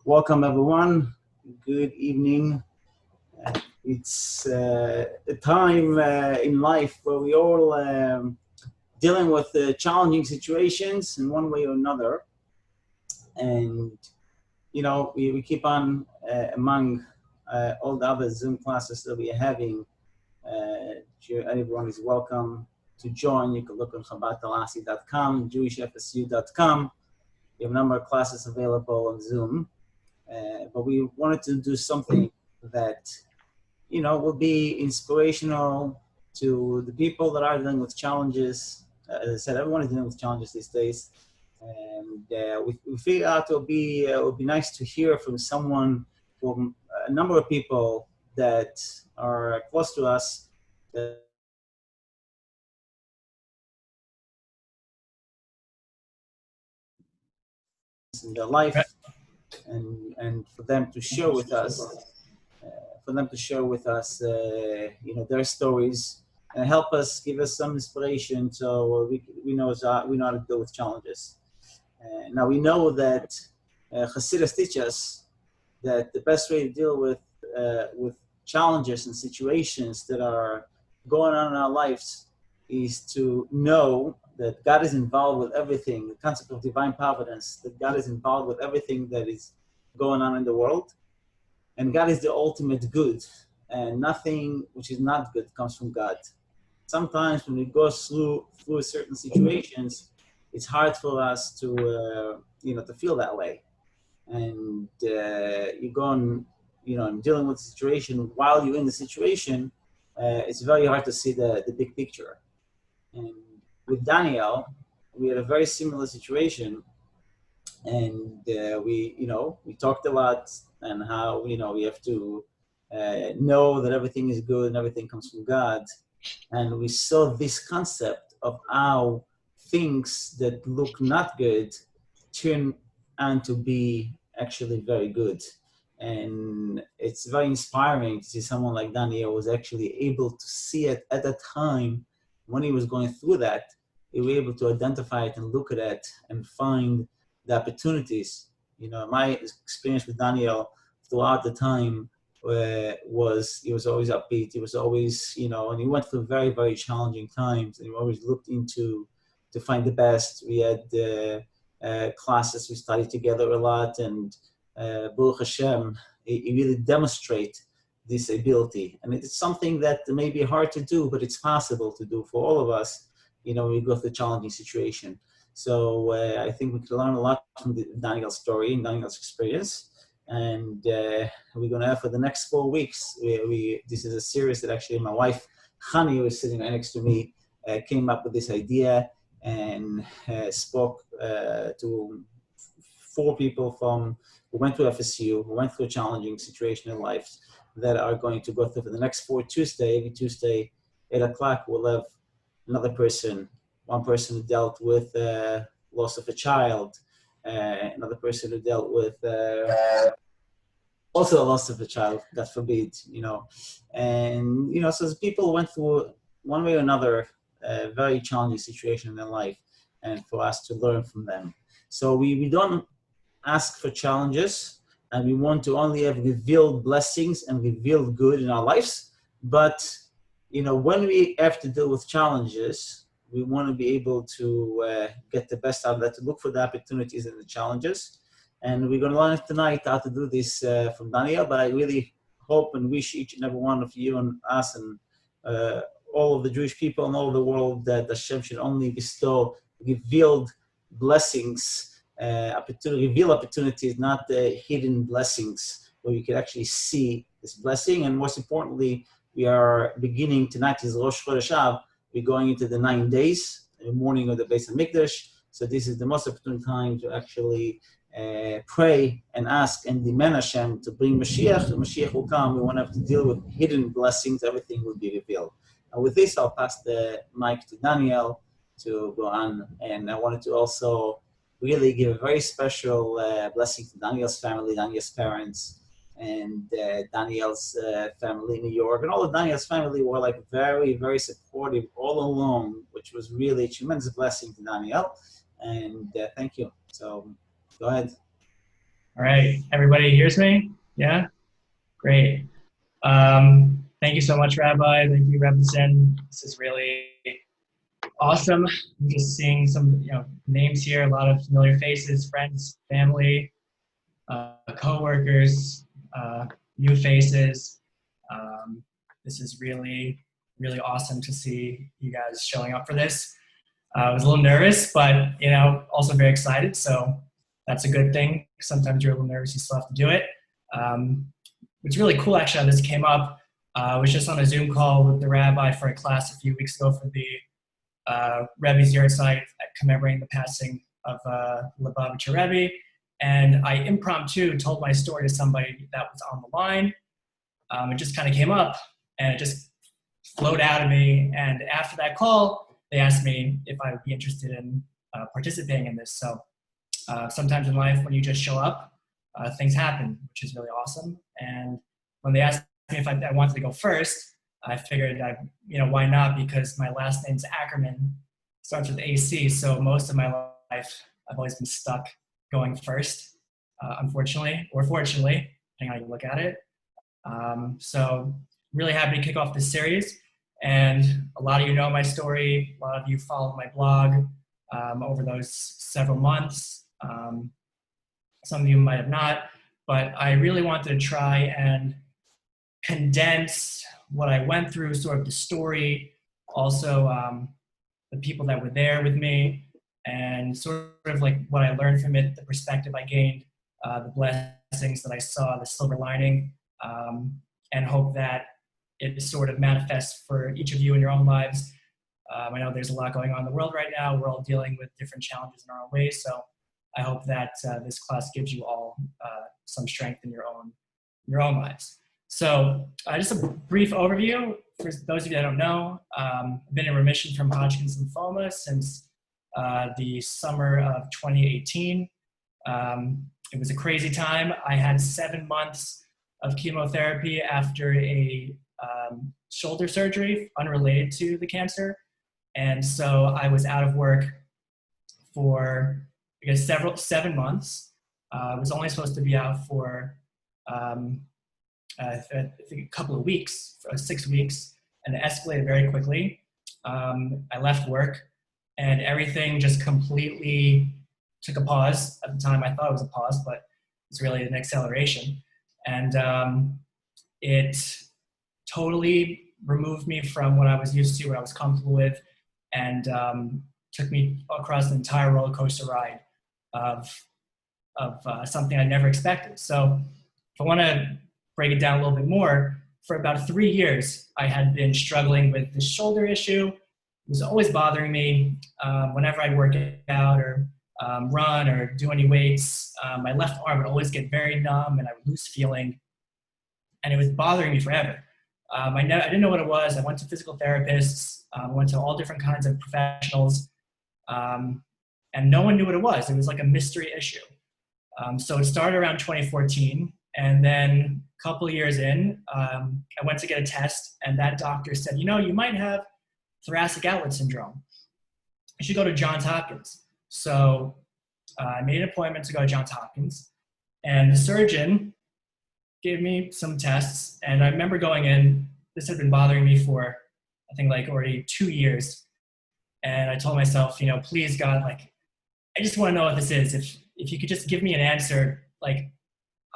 Welcome, everyone. Good evening. It's a time in life where we all dealing with challenging situations in one way or another, and we keep on among all the other Zoom classes that we are having. Everyone is welcome to join. You can look on ChabadTalasi.com, JewishFSU.com. We have a number of classes available on Zoom. But we wanted to do something that, will be inspirational to the people that are dealing with challenges. As I said, everyone is dealing with challenges these days. And we figured out it would be nice to hear from someone, from a number of people that are close to us, that in their life, and for them to share with us, their stories and help us, give us some inspiration, so we know how to deal with challenges. Now we know that Hasidus teach us that the best way to deal with challenges and situations that are going on in our lives is to know that God is involved with everything. The concept of divine providence, that God is involved with everything that is going on in the world. And God is the ultimate good, and nothing which is not good comes from God. Sometimes when we go through certain situations, it's hard for us to feel that way. And you go on, and dealing with the situation while you're in the situation, it's very hard to see the big picture. And with Daniel, we had a very similar situation. And we talked a lot, and how we have to know that everything is good and everything comes from God. And we saw this concept of how things that look not good turn out to be actually very good. And it's very inspiring to see someone like Daniel was actually able to see it at that time when he was going through that. He was able to identify it and look at it and find the opportunities. My experience with Daniel throughout the time was he was always upbeat. He was always, and he went through very, very challenging times, and he always looked into to find the best. We had classes we studied together a lot, and Baruch Hashem, he really demonstrate this ability. And it's something that may be hard to do, but it's possible to do for all of us, when we go through a challenging situation. So I think we can learn a lot from Daniel's story and Daniel's experience. And we're going to have for the next 4 weeks, this is a series that actually my wife, Hani, who is sitting right next to me, came up with this idea, and spoke to 4 people who went to FSU, who went through a challenging situation in life, that are going to go through for the next 4 Tuesdays. Every Tuesday, 8 o'clock, we'll have another person. One person who dealt with loss of a child, another person who dealt with also the loss of a child, God forbid, And, so as people went through one way or another a very challenging situation in their life, and for us to learn from them. So we don't ask for challenges, and we want to only have revealed blessings and revealed good in our lives. But, when we have to deal with challenges, we want to be able to get the best out of that, to look for the opportunities and the challenges. And we're going to learn tonight how to do this from Daniel, but I really hope and wish each and every one of you and us and all of the Jewish people and all of the world that Hashem should only bestow revealed blessings, reveal opportunities, not the hidden blessings, where you can actually see this blessing. And most importantly, we are beginning, tonight is Rosh Chodesh Av, we're going into the 9 days, the morning of the Beis HaMikdash. So this is the most opportune time to actually pray and ask and demand Hashem to bring Mashiach. The Mashiach will come. We won't have to deal with hidden blessings. Everything will be revealed. And with this, I'll pass the mic to Daniel to go on. And I wanted to also really give a very special blessing to Daniel's family, Daniel's parents, and Daniel's family in New York. And all of Daniel's family were like very, very supportive all along, which was really a tremendous blessing to Daniel. And thank you. So go ahead. All right, everybody hears me? Yeah, great. Thank you so much, Rabbi. Thank you, Rabbi Zen. This is really awesome. I'm just seeing some, names here. A lot of familiar faces, friends, family, coworkers, uh, new faces. Um, this is really, really awesome to see you guys showing up for this. I was a little nervous, but also very excited. So that's a good thing. Sometimes you're a little nervous, you still have to do it. Um, what's really cool, actually, how this came up, I was just on a Zoom call with the rabbi for a class a few weeks ago for the Rebbe's Yard site commemorating the passing of Lubavitcher Rebbe. And I impromptu told my story to somebody that was on the line. It just kind of came up and it just flowed out of me. And after that call, they asked me if I would be interested in participating in this. So sometimes in life, when you just show up, things happen, which is really awesome. And when they asked me if I wanted to go first, I figured why not? Because my last name's Ackerman, starts with AC. So most of my life, I've always been stuck going first, unfortunately, or fortunately, depending on how you look at it. So really happy to kick off this series. And a lot of you know my story. A lot of you followed my blog over those several months. Some of you might have not, but I really wanted to try and condense what I went through, sort of the story, also the people that were there with me, and sort of like what I learned from it, the perspective I gained, the blessings that I saw, the silver lining, and hope that it sort of manifests for each of you in your own lives. I know there's a lot going on in the world right now. We're all dealing with different challenges in our own ways. So I hope that this class gives you all some strength in your own lives. So just a brief overview for those of you that don't know. I've been in remission from Hodgkin's lymphoma since the summer of 2018. It was a crazy time. I had 7 months of chemotherapy after a shoulder surgery unrelated to the cancer. And so I was out of work for, I guess, 7 months. I was only supposed to be out for, I think a couple of weeks, 6 weeks, and it escalated very quickly. I left work and everything just completely took a pause. At the time I thought it was a pause, but it's really an acceleration. And it totally removed me from what I was used to, what I was comfortable with, and took me across the entire roller coaster ride of something I never expected. So if I want to break it down a little bit more, for about 3 years, I had been struggling with this shoulder issue. It was always bothering me. Whenever I'd work out or run or do any weights, my left arm would always get very numb and I would lose feeling. And it was bothering me forever. I didn't know what it was. I went to physical therapists, went to all different kinds of professionals, and no one knew what it was. It was like a mystery issue. So it started around 2014, and then a couple of years in, I went to get a test, and that doctor said, you might have thoracic outlet syndrome. You should go to Johns Hopkins. So I made an appointment to go to Johns Hopkins, and the surgeon gave me some tests, and I remember going in. This had been bothering me for, I think, like already 2 years, and I told myself, please God, like, I just want to know what this is. If you could just give me an answer, like,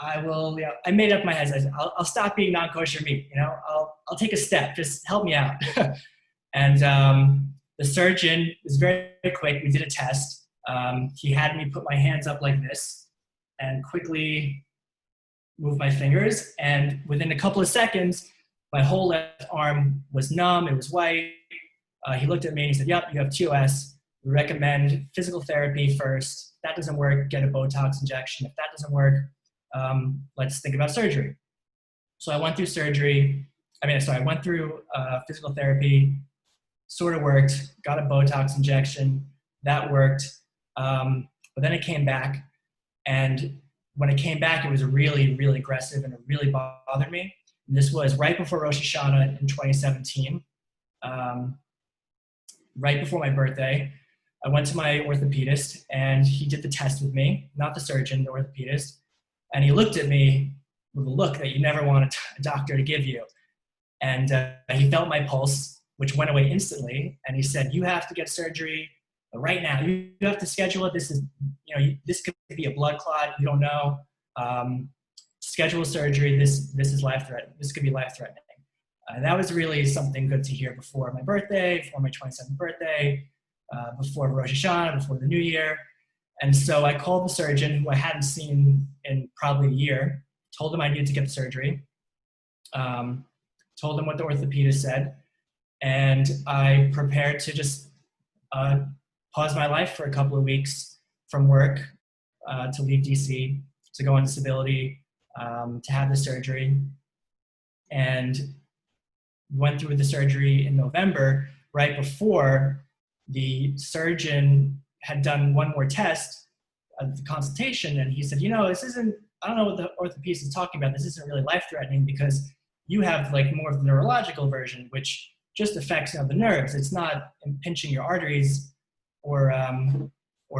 I will. I made up my head. I said, I'll stop eating non-kosher meat. I'll take a step. Just help me out. And the surgeon was very quick. We did a test. He had me put my hands up like this, and quickly move my fingers, and within a couple of seconds, my whole left arm was numb. It was white. He looked at me and he said, "Yep, you have TOS. We recommend physical therapy first. If that doesn't work, get a Botox injection. If that doesn't work, let's think about surgery." So I went through surgery. I went through physical therapy. Sort of worked. Got a Botox injection. That worked. But then it came back, and when it came back, it was really, really aggressive, and it really bothered me. And this was right before Rosh Hashanah in 2017, right before my birthday. I went to my orthopedist, and he did the test with me, not the surgeon, the orthopedist. And he looked at me with a look that you never want a doctor to give you. And he felt my pulse, which went away instantly. And he said, "You have to get surgery right now. You have to schedule it. This is, this could be a blood clot. You don't know. Schedule surgery. This is life-threatening. This could be life-threatening." That was really something good to hear before my birthday, before my 27th birthday, before Rosh Hashanah, before the New Year. And so I called the surgeon, who I hadn't seen in probably a year, told him I needed to get the surgery, told him what the orthopedist said, and I prepared to just pause my life for a couple of weeks from work, to leave DC, to go on disability, to have the surgery. And went through the surgery in November, right before the surgeon had done one more test at the consultation. And he said, this isn't, I don't know what the orthopedist is talking about. This isn't really life-threatening because you have like more of the neurological version, which just affects the nerves. It's not impinging your arteries or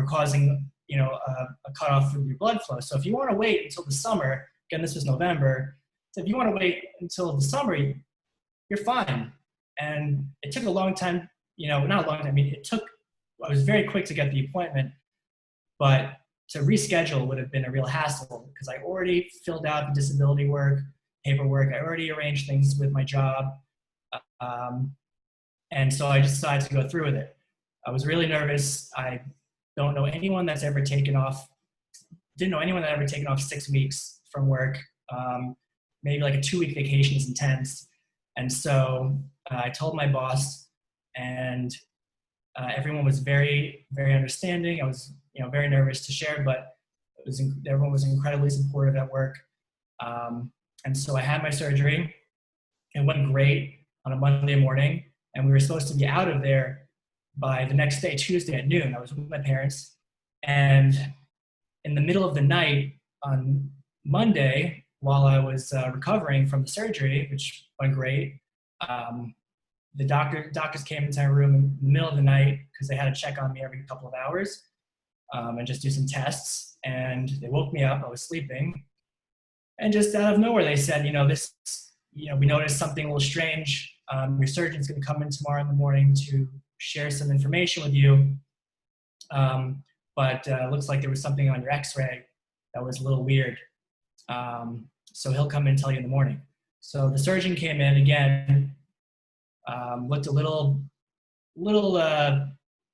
causing, a cutoff of your blood flow. So if you want to wait until the summer, again, this was November. So if you want to wait until the summer, you're fine. And it took a long time, not a long time. I mean, I was very quick to get the appointment, but to reschedule would have been a real hassle because I already filled out the disability paperwork. I already arranged things with my job. And so I just decided to go through with it. I was really nervous. I don't know anyone that's ever taken off, didn't know anyone that ever taken off 6 weeks from work. Maybe like a 2-week vacation is intense. And so I told my boss, and everyone was very, very understanding. I was, very nervous to share, but everyone was incredibly supportive at work. And so I had my surgery. It went great on a Monday morning, and we were supposed to be out of there by the next day, Tuesday at noon. I was with my parents, and in the middle of the night on Monday, while I was recovering from the surgery, which went great, the doctors came into my room in the middle of the night because they had to check on me every couple of hours and just do some tests. And they woke me up. I was sleeping, and just out of nowhere, they said, we noticed something a little strange. Your surgeon's going to come in tomorrow in the morning to share some information with you. But it looks like there was something on your X-ray that was a little weird. So he'll come in and tell you in the morning. So the surgeon came in again, looked a little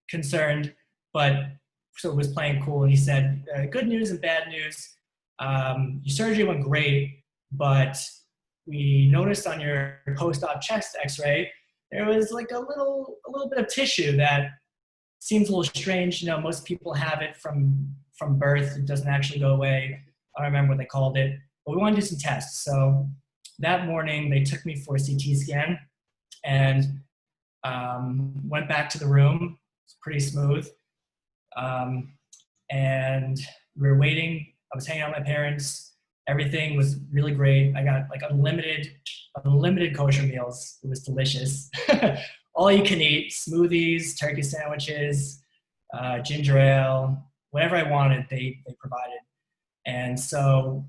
concerned, but so was playing cool. And he said, "Good news and bad news. Your surgery went great, but we noticed on your post-op chest X-ray there was like a little bit of tissue that seems a little strange. Most people have it from birth. It doesn't actually go away. I don't remember what they called it, but we want to do some tests." So that morning they took me for a CT scan and went back to the room. It's pretty smooth. And we were waiting. I was hanging out with my parents. Everything was really great. I got like unlimited kosher meals. It was delicious. All you can eat, smoothies, turkey sandwiches, ginger ale, whatever I wanted, they provided. And so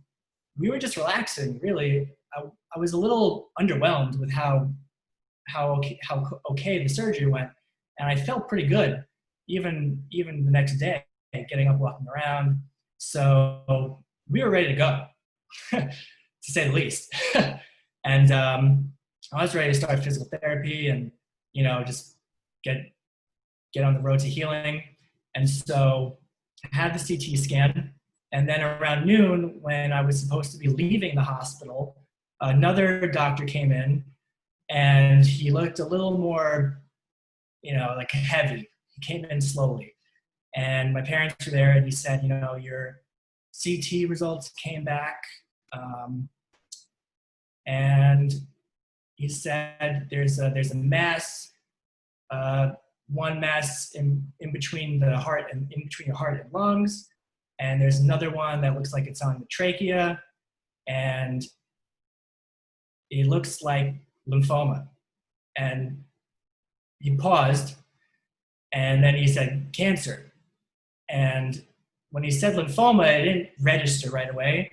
we were just relaxing, really. I was a little underwhelmed with how okay the surgery went. And I felt pretty good, even the next day, getting up, walking around. So we were ready to go, to say the least. And I was ready to start physical therapy and, just get on the road to healing. And so I had the CT scan. And then around noon, when I was supposed to be leaving the hospital, another doctor came in, and he looked a little more, like heavy. He came in slowly. And my parents were there, and he said, your CT results came back. And he said, there's a mass, one mass in between the heart and in between your heart and lungs. And there's another one that looks like it's on the trachea, and it looks like lymphoma. And he paused, and then he said, cancer. And when he said lymphoma, it didn't register right away.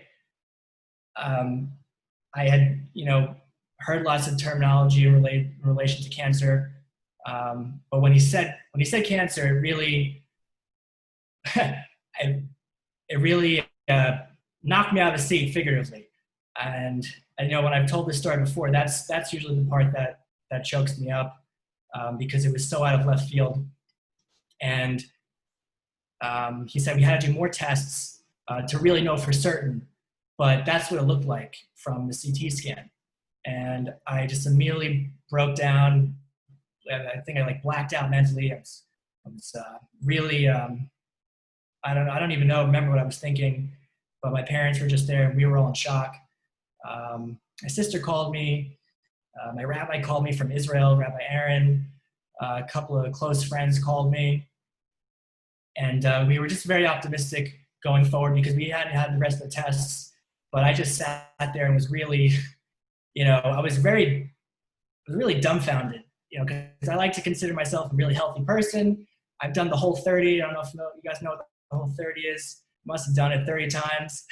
I had, heard lots of terminology in relation to cancer. But when he said cancer, it really, it really knocked me out of the seat figuratively. And when I've told this story before, that's usually the part that chokes me up, because it was so out of left field. And he said we had to do more tests to really know for certain, but that's what it looked like from the CT scan. And I just immediately broke down. I think I blacked out mentally. I was really, I don't even remember what I was thinking, but my parents were just there and we were all in shock. My sister called me, my rabbi called me from Israel, Rabbi Aaron, a couple of close friends called me. And we were just very optimistic going forward because we hadn't had the rest of the tests. But I just sat there and was really, I was really dumbfounded, because I like to consider myself a really healthy person. I've done the Whole30. I don't know if you guys know what the Whole30 is. Must have done it 30 times.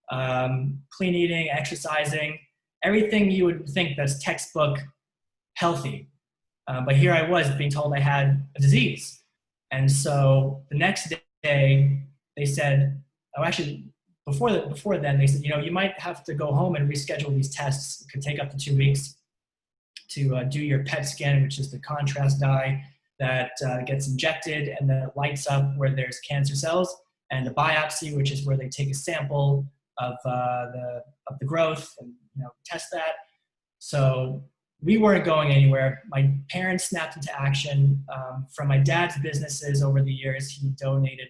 Clean eating, exercising, everything you would think that's textbook healthy. But here I was being told I had a disease. And so the next day they said, before then they said, you might have to go home and reschedule these tests. It could take up to 2 weeks to do your PET scan, which is the contrast dye that gets injected and then it lights up where there's cancer cells, and the biopsy, which is where they take a sample of the growth and test that. So we weren't going anywhere. My parents snapped into action. From my dad's businesses over the years, he donated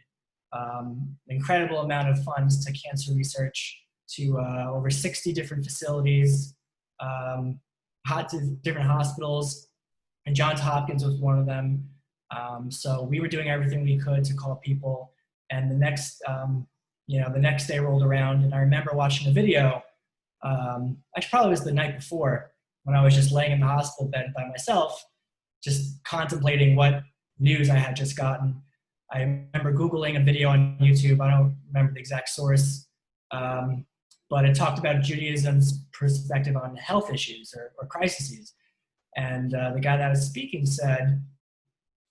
an incredible amount of funds to cancer research, to over 60 different facilities, different hospitals, and Johns Hopkins was one of them. So we were doing everything we could to call people. And the next day rolled around, and I remember watching a video. Actually, probably was the night before, when I was just laying in the hospital bed by myself, just contemplating what news I had just gotten. I remember Googling a video on YouTube. I don't remember the exact source, but it talked about Judaism's perspective on health issues or crises. And the guy that was speaking said,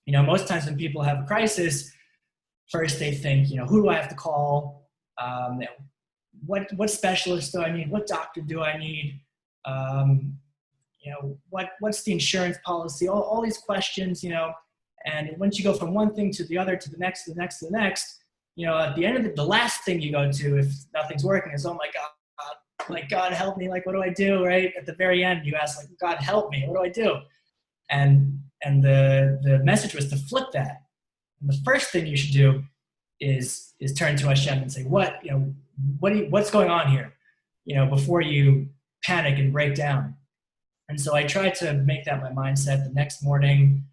most times when people have a crisis, first they think, who do I have to call? What specialist do I need? What doctor do I need? What's the insurance policy? All these questions, and once you go from one thing to the other, to the next, to the next, to the next, at the end of the last thing you go to, if nothing's working, is, oh my God, God help me, what do I do, right? At the very end, you ask, God help me, what do I do? And the message was to flip that. And the first thing you should do is turn to Hashem and say, what's going on here? Before you panic and break down. And so I tried to make that my mindset. The next morning,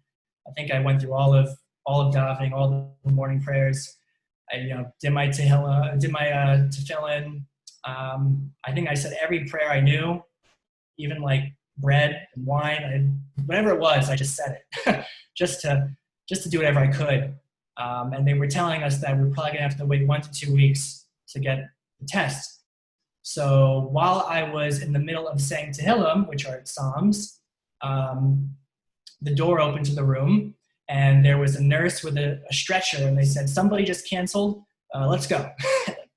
I think I went through all of davening, all the morning prayers. I did my tehillah, did my tefillin. I think I said every prayer I knew, even bread and wine, whatever it was, I just said it, just to do whatever I could. And they were telling us that we're probably gonna have to wait 1 to 2 weeks to get the test. So while I was in the middle of saying Tehillim, which are Psalms, the door opened to the room, and there was a nurse with a stretcher, and they said, somebody just canceled, let's go,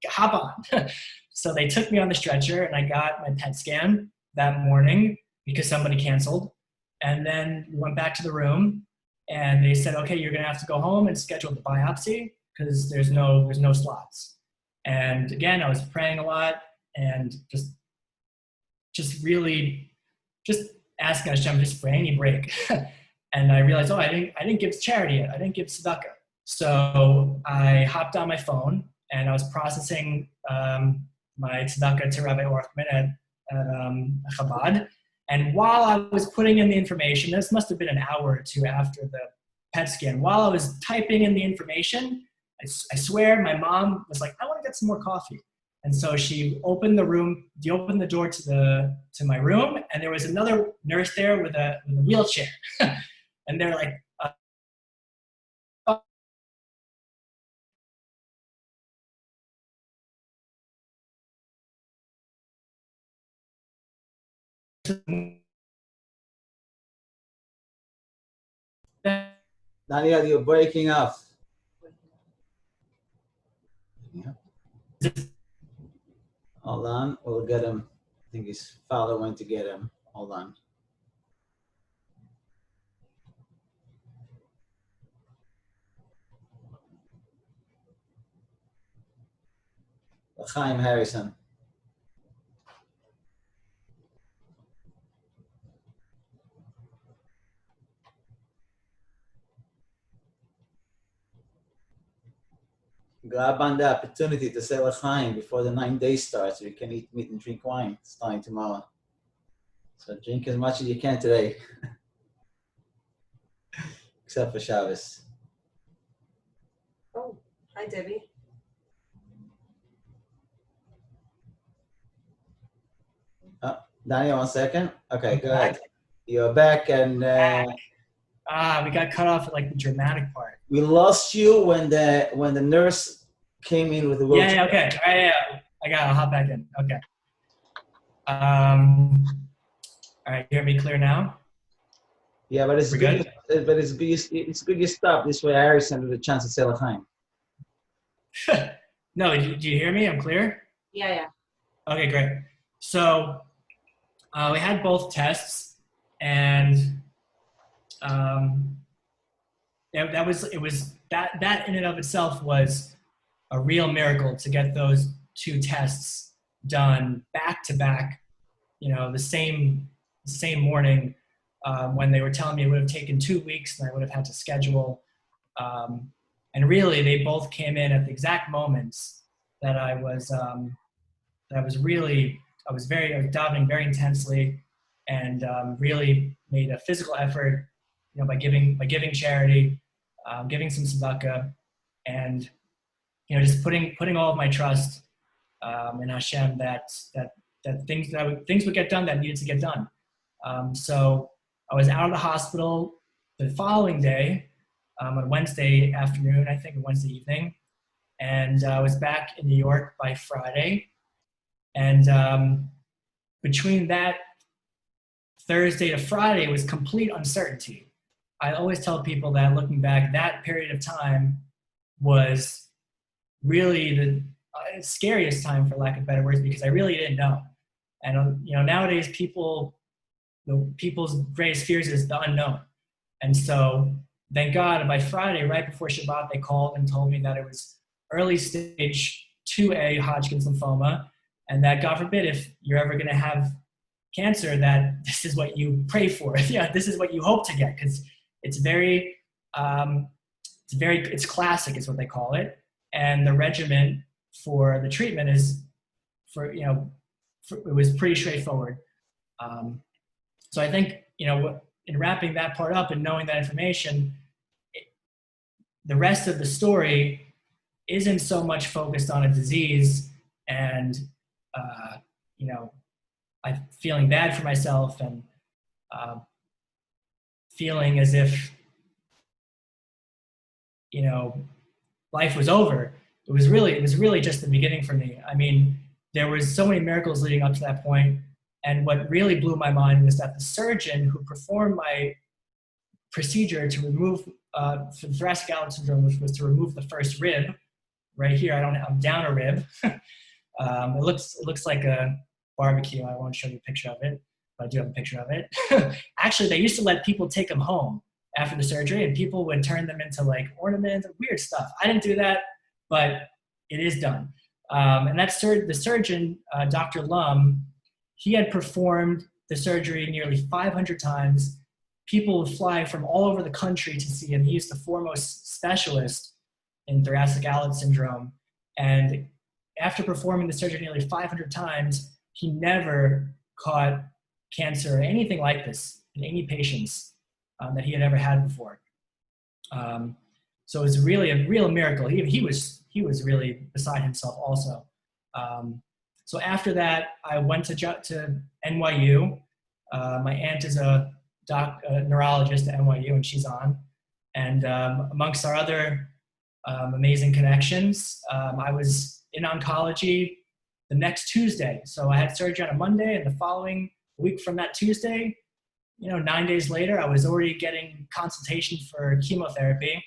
hop on. So they took me on the stretcher, and I got my PET scan that morning because somebody canceled. And then we went back to the room, and they said, okay, you're gonna have to go home and schedule the biopsy because there's no slots. And again, I was praying a lot, and just really asking Hashem just for any break. And I realized, I didn't give charity yet. I didn't give tzedakah. So I hopped on my phone and I was processing my tzedakah to Rabbi Ackerman at Chabad. And while I was putting in the information, this must have been an hour or two after the PET scan, while I was typing in the information, I swear my mom was like, I want to get some more coffee. And so she opened the door to my room, and there was another nurse there with a wheelchair. And they're like, Daniel, you're breaking up. Hold on, we'll get him. I think his father went to get him. Hold on. Chaim Harrison. Grab on the opportunity to say L'chaim before the 9 days starts. So you can eat meat and drink wine starting tomorrow. So drink as much as you can today, except for Shabbos. Oh, hi, Debbie. Daniel, 1 second. Okay, go ahead. You're back, and we got cut off at like the dramatic part. we lost you when the nurse came in with the wheelchair. Yeah, okay. I'll hop back in. Okay. All right, you hear me clear now? Yeah, but it's We're good. But it's good. It's good you stop. This way, Harrison had a chance to say L'chaim. No, do you hear me? I'm clear? Yeah. Okay, great. So we had both tests, and that in and of itself was a real miracle to get those two tests done back to back. You know, the same morning when they were telling me it would have taken 2 weeks and I would have had to schedule. And really, they both came in at the exact moments that I was davening very intensely, and really made a physical effort, you know, by giving charity, giving some tzedakah, and you know, just putting all of my trust in Hashem that things would get done that needed to get done. So I was out of the hospital the following day, on Wednesday afternoon, I think, or Wednesday evening, and I was back in New York by Friday. And between that Thursday to Friday was complete uncertainty. I always tell people that looking back, that period of time was really the scariest time, for lack of better words, because I really didn't know. And you know, nowadays people's greatest fears is the unknown. And so thank God, by Friday, right before Shabbat, they called and told me that it was early stage 2A Hodgkin's lymphoma, and that God forbid, if you're ever going to have cancer, that this is what you pray for. Yeah, this is what you hope to get, because it's it's classic is what they call it. And the regimen for the treatment is it was pretty straightforward. So I think, you know, in wrapping that part up and knowing that information, the rest of the story isn't so much focused on a disease and, you know, I'm feeling bad for myself and feeling as if, you know, life was over. It was really just the beginning for me. I mean, there was so many miracles leading up to that point. And what really blew my mind was that the surgeon who performed my procedure to remove for thoracic outlet syndrome, which was to remove the first rib, right here, I'm down a rib. It looks like a barbecue. I won't show you a picture of it, but I do have a picture of it. Actually, they used to let people take them home after the surgery, and people would turn them into like ornaments and weird stuff. I didn't do that, but it is done. And that's the surgeon, Dr. Lum. He had performed the surgery nearly 500 times. People would fly from all over the country to see him. He's the foremost specialist in thoracic outlet syndrome. And after performing the surgery nearly 500 times, he never caught cancer or anything like this in any patients that he had ever had before. So it was really a real miracle. He was really beside himself also. So after that, I went to NYU. My aunt is a neurologist at NYU, and she's on. And amongst our other amazing connections, I was in oncology the next Tuesday. So I had surgery on a Monday, and the following a week from that Tuesday, 9 days later, I was already getting consultation for chemotherapy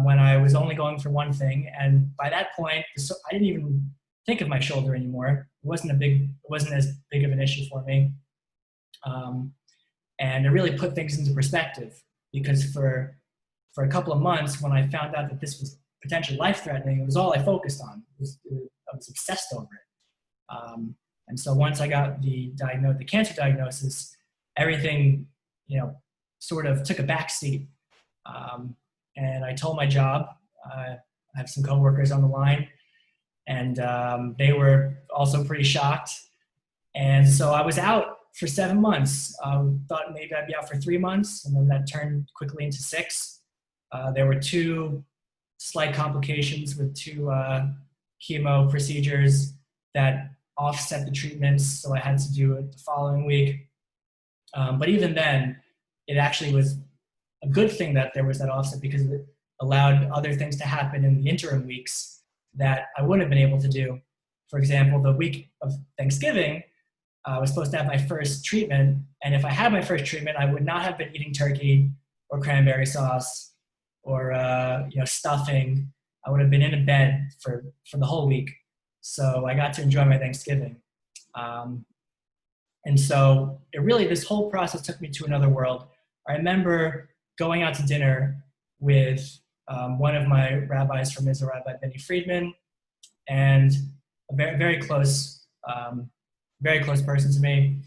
when I was only going for one thing. And by that point, I didn't even think of my shoulder anymore. It wasn't as big of an issue for me. And it really put things into perspective, because for a couple of months, when I found out that this was potentially life-threatening, it was all I focused on. I was obsessed over it. And so once I got the cancer diagnosis, everything, sort of took a backseat. And I told my job. I have some coworkers on the line, and they were also pretty shocked. And so I was out for 7 months. Thought maybe I'd be out for 3 months, and then that turned quickly into 6. There were 2 slight complications with 2 chemo procedures that offset the treatments, so I had to do it the following week. But even then, it actually was a good thing that there was that offset, because it allowed other things to happen in the interim weeks that I wouldn't have been able to do. For example, the week of Thanksgiving, I was supposed to have my first treatment, and if I had my first treatment, I would not have been eating turkey or cranberry sauce or stuffing. I would have been in a bed for the whole week. So I got to enjoy my Thanksgiving. And so this whole process took me to another world. I remember going out to dinner with one of my rabbis from Israel, Rabbi Benny Friedman, and a very, very close person to me.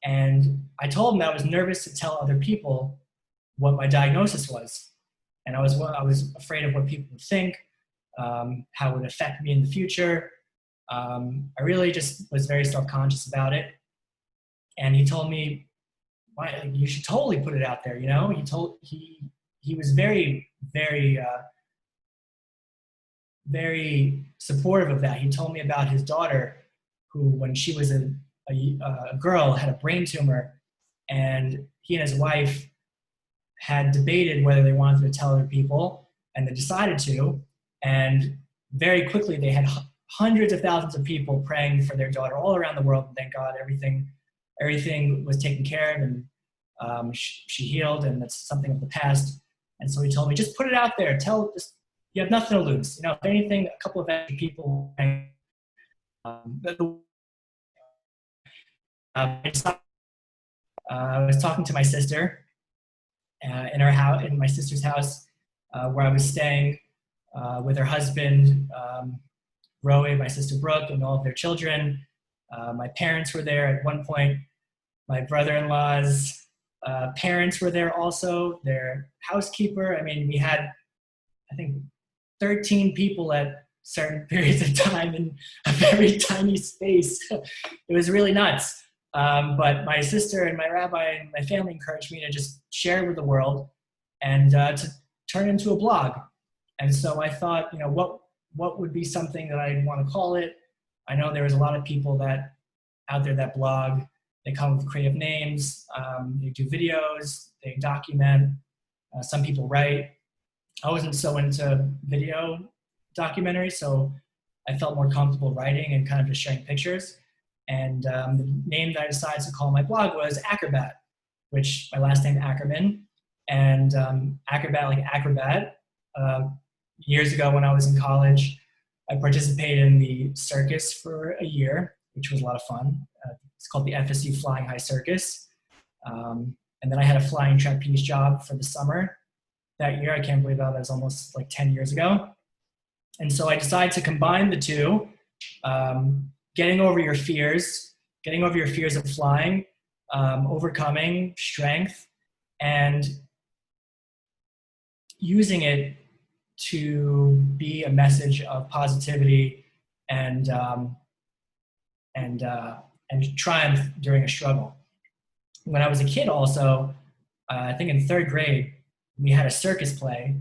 And I told him that I was nervous to tell other people what my diagnosis was. And I was afraid of what people would think, how it would affect me in the future. I really just was very self-conscious about it. And he told me, "Why, you should totally put it out there." He was very, very, very supportive of that. He told me about his daughter, who, when she was a girl, had a brain tumor, and he and his wife had debated whether they wanted to tell other people, and they decided to. And very quickly, they had hundreds of thousands of people praying for their daughter all around the world. And thank God, everything was taken care of, and she healed, and that's something of the past. And so he told me, just put it out there. You have nothing to lose. If anything, a couple of extra people. I was talking to my sister in her house, in my sister's house, where I was staying with her husband, Roe, my sister Brooke, and all of their children. My parents were there at one point. My brother-in-law's parents were there also, their housekeeper. I mean, we had, I think, 13 people at certain periods of time in a very tiny space. It was really nuts. But my sister and my rabbi and my family encouraged me to just share it with the world and to turn it into a blog. And so I thought, what would be something that I'd want to call it? I know there was a lot of people out there that blog. They come with creative names. They do videos. They document. Some people write. I wasn't so into video documentaries, so I felt more comfortable writing and kind of just sharing pictures. And the name that I decided to call my blog was Ackerbat, which my last name Ackerman, and Ackerbat like acrobat. Years ago when I was in college, I participated in the circus for a year, which was a lot of fun. It's called the FSU Flying High Circus. And then I had a flying trapeze job for the summer that year. I can't believe that was almost like 10 years ago. And so I decided to combine the two, getting over your fears of flying, overcoming strength, and using it to be a message of positivity and triumph during a struggle. When I was a kid also, I think in 3rd grade, we had a circus play,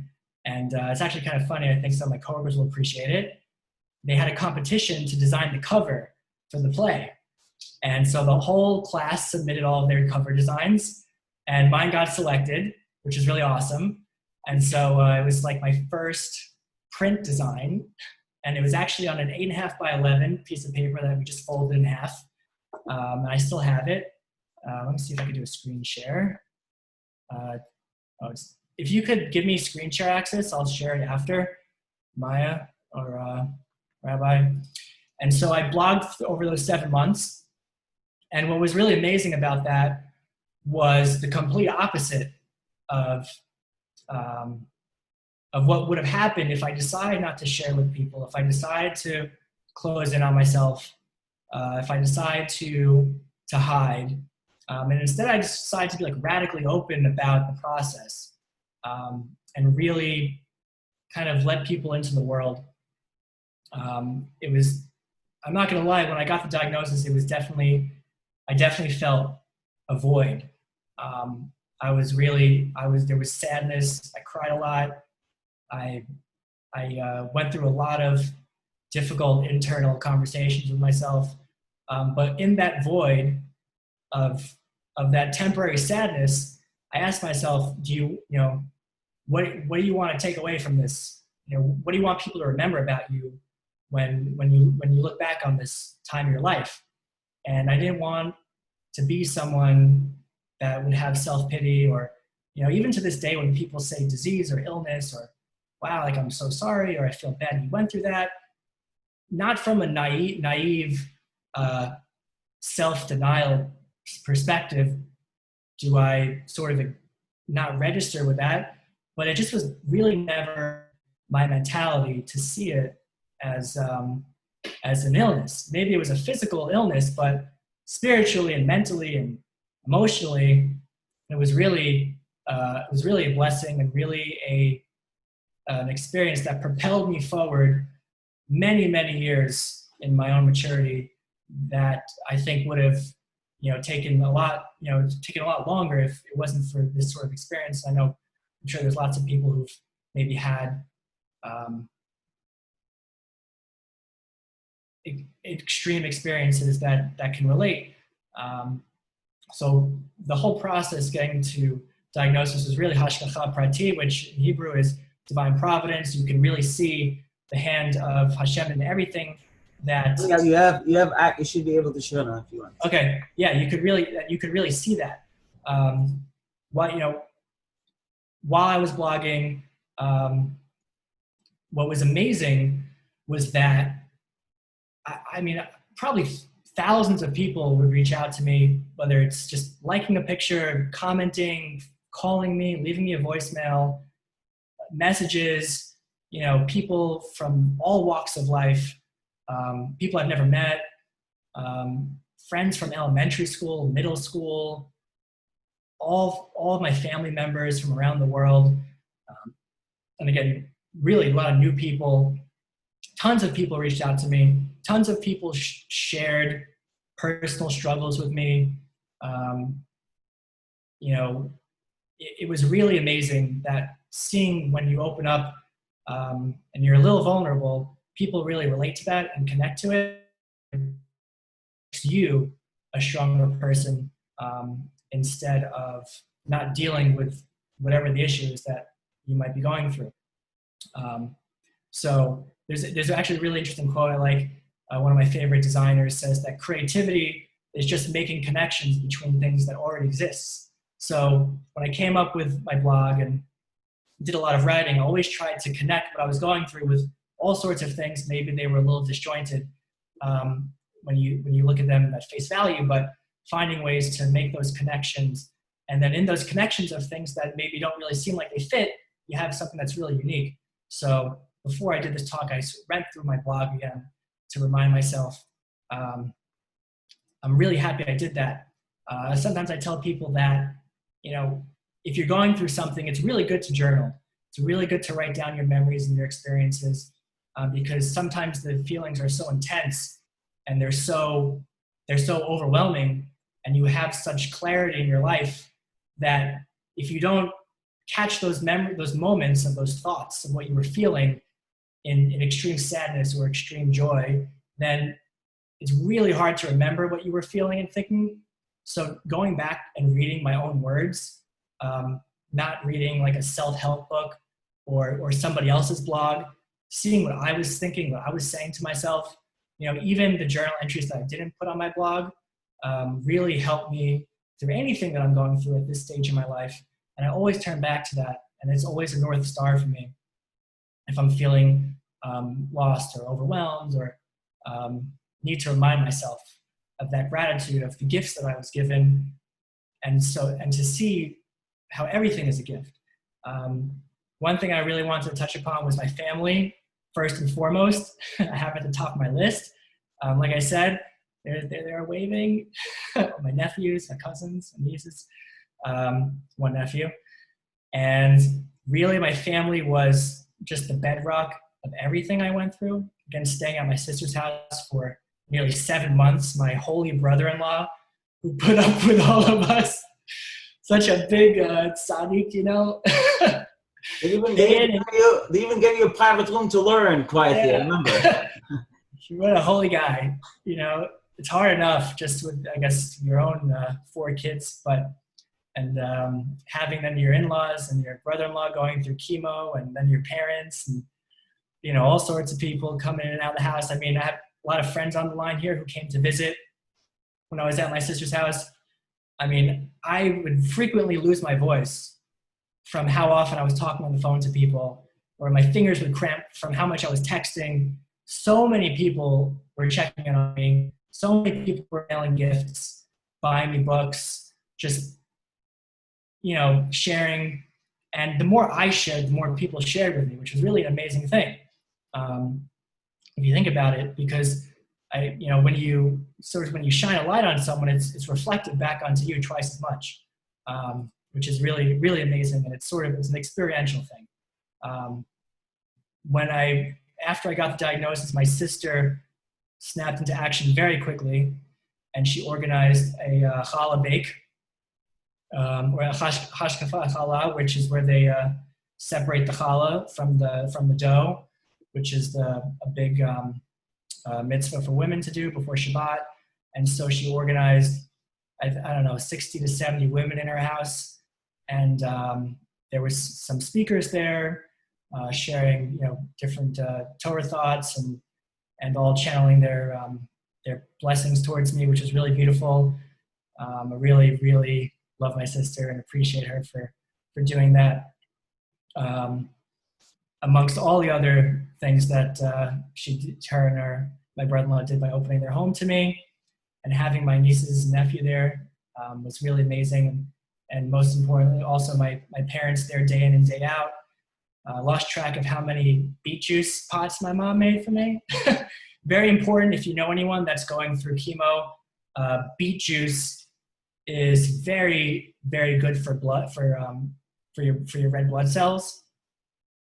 and it's actually kind of funny. I think some of my coworkers will appreciate it. They had a competition to design the cover for the play. And so the whole class submitted all of their cover designs, and mine got selected, which is really awesome. And so it was like my first print design, and it was actually on an 8.5 by 11 piece of paper that we just folded in half. And I still have it. Let me see if I can do a screen share. If you could give me screen share access, I'll share it after, Maya or Rabbi. And so I blogged over those 7 months. And what was really amazing about that was the complete opposite of what would have happened if I decided not to share with people, if I decided to close in on myself, if I decide to hide. And instead I just decided to be like radically open about the process and really kind of let people into the world. It was, I'm not gonna lie, when I got the diagnosis, it was I definitely felt a void. There was sadness, I cried a lot. I went through a lot of difficult internal conversations with myself. But in that void of that temporary sadness, I asked myself, what do you want to take away from this? What do you want people to remember about you when you look back on this time of your life? And I didn't want to be someone that would have self-pity, or even to this day when people say disease or illness or wow, like I'm so sorry, or I feel bad you went through that, not from a naive self-denial perspective do I sort of not register with that, but it just was really never my mentality to see it as an illness. Maybe it was a physical illness, but spiritually and mentally and emotionally, it was really a blessing and really an experience that propelled me forward many, many years in my own maturity that I think would have, taken a lot longer if it wasn't for this sort of experience. I'm sure there's lots of people who've maybe had extreme experiences that can relate. So the whole process getting to diagnosis is really hashgacha prati, which in Hebrew is divine providence. You can really see the hand of Hashem in everything that. Yeah, you should be able to show now if you want. Okay, yeah, you could really see that. While I was blogging, what was amazing was that I mean, probably thousands of people would reach out to me, whether it's just liking a picture, commenting, calling me, leaving me a voicemail, messages, people from all walks of life, people I've never met, friends from elementary school, middle school, all of my family members from around the world. And again, really a lot of new people. Tons of people reached out to me. Tons of people shared personal struggles with me. It was really amazing that seeing when you open up and you're a little vulnerable, people really relate to that and connect to it. It makes you a stronger person instead of not dealing with whatever the issue is that you might be going through. So there's actually a really interesting quote I like. One of my favorite designers says that creativity is just making connections between things that already exist. So when I came up with my blog and did a lot of writing, I always tried to connect what I was going through with all sorts of things. Maybe they were a little disjointed when you look at them at face value, but finding ways to make those connections. And then in those connections of things that maybe don't really seem like they fit, you have something that's really unique. So before I did this talk, I went through my blog again to remind myself. I'm really happy I did that. Sometimes I tell people that, if you're going through something, it's really good to journal. It's really good to write down your memories and your experiences because sometimes the feelings are so intense and they're so overwhelming, and you have such clarity in your life that if you don't catch those moments of those thoughts of what you were feeling in extreme sadness or extreme joy, then it's really hard to remember what you were feeling and thinking. So going back and reading my own words, not reading like a self-help book or somebody else's blog, seeing what I was thinking, what I was saying to myself, even the journal entries that I didn't put on my blog really helped me through anything that I'm going through at this stage in my life. And I always turn back to that. And it's always a North Star for me. If I'm feeling lost or overwhelmed or need to remind myself of that gratitude, of the gifts that I was given, and to see how everything is a gift. One thing I really wanted to touch upon was my family, first and foremost. I have at the top of my list. Like I said, they're waving. My nephews, my cousins, my nieces, one nephew. And really my family was just the bedrock of everything I went through. Again, staying at my sister's house for nearly 7 months, my holy brother-in-law, who put up with all of us. Such a big tzaddik, you know. They even gave you a private room to learn quietly, I remember. What a holy guy. You know, it's hard enough just with, I guess, your own 4 kids, and having then your in-laws and your brother-in-law going through chemo, and then your parents, and, you know, all sorts of people coming in and out of the house. I mean, I have a lot of friends on the line here who came to visit when I was at my sister's house. I mean, I would frequently lose my voice from how often I was talking on the phone to people, or my fingers would cramp from how much I was texting. So many people were checking in on me. So many people were mailing gifts, buying me books, just, you know, sharing. And the more I shared, the more people shared with me, which was really an amazing thing. If you think about it, because when you shine a light on someone, it's reflected back onto you twice as much, which is really, really amazing. And it's an experiential thing. After I got the diagnosis, my sister snapped into action very quickly, and she organized a challah bake, or a hashkafa challah, which is where they separate the challah from the dough, which is a big mitzvah for women to do before Shabbat. And so she organized, I don't know, 60 to 70 women in her house, and there was some speakers there sharing, you know, different Torah thoughts and all channeling their blessings towards me, which was really beautiful. I really, really love my sister and appreciate her for doing that. Amongst all the other things that my brother-in-law did by opening their home to me, and having my nieces and nephew there was really amazing. And most importantly, also my parents there day in and day out. Lost track of how many beet juice pots my mom made for me. Very important if you know anyone that's going through chemo. Beet juice is very, very good for blood, for your red blood cells.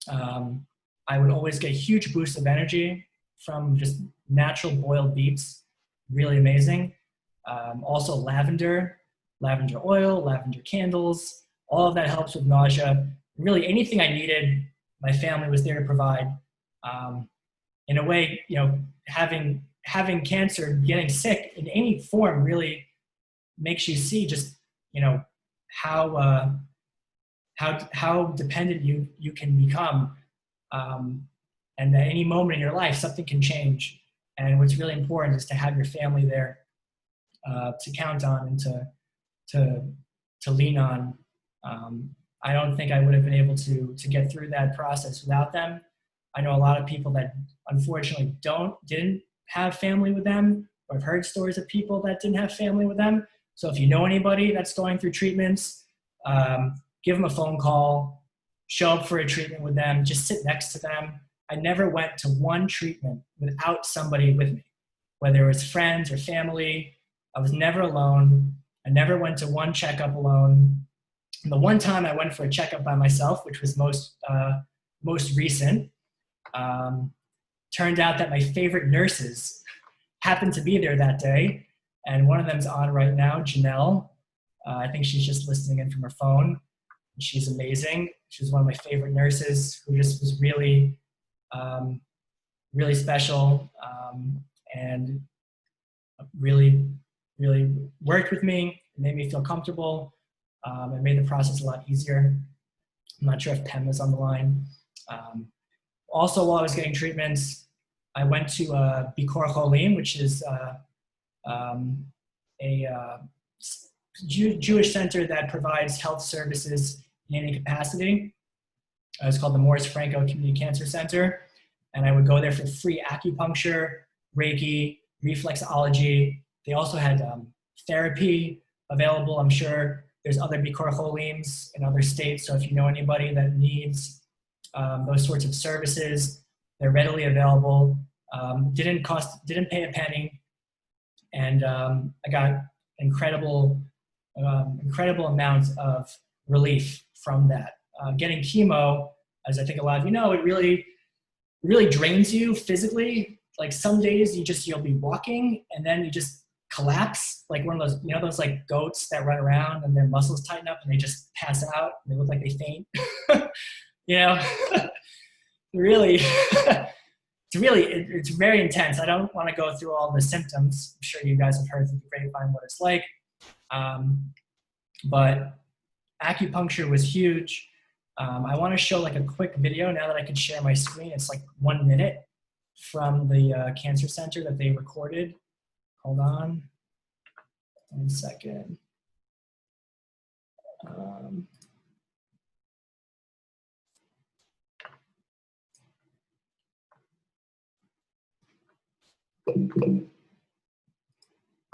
I would always get a huge boost of energy from just natural boiled beets. Really amazing. Also lavender oil, lavender candles, all of that helps with nausea. Really anything I needed, my family was there to provide. In a way, you know, having cancer, getting sick in any form really makes you see just, you know, how dependent you can become. And at any moment in your life, something can change. And what's really important is to have your family there to count on and to lean on. I don't think I would have been able to get through that process without them. I know a lot of people that unfortunately didn't have family with them, or I've heard stories of people that didn't have family with them. So if you know anybody that's going through treatments, give them a phone call, show up for a treatment with them, just sit next to them. I never went to one treatment without somebody with me, whether it was friends or family. I was never alone. I never went to one checkup alone. And the one time I went for a checkup by myself, which was most recent, turned out that my favorite nurses happened to be there that day. And one of them's on right now, Janelle. I think she's just listening in from her phone. She's amazing. She's one of my favorite nurses who just was really, really special, and really, really worked with me, made me feel comfortable. It made the process a lot easier. I'm not sure if Pem is on the line. Also, while I was getting treatments, I went to Bikor Cholim, which is a Jewish center that provides health services in any capacity. It's called the Morris Franco Community Cancer Center. And I would go there for free acupuncture, Reiki, reflexology. They also had therapy available. I'm sure there's other Bikur Cholims in other states. So if you know anybody that needs those sorts of services, they're readily available. Didn't pay a penny. And I got incredible amounts of relief from that. Getting chemo, as I think a lot of you know, it really drains you physically. Like some days you'll be walking and then you just collapse, like one of those, those like goats that run around and their muscles tighten up and they just pass out and they look like they faint. Really, it's very intense. I don't want to go through all the symptoms. I'm sure you guys have heard through the grapevine what it's like. But acupuncture was huge. I want to show like a quick video now that I can share my screen. It's like 1 minute from the cancer center that they recorded. Hold on 1 second.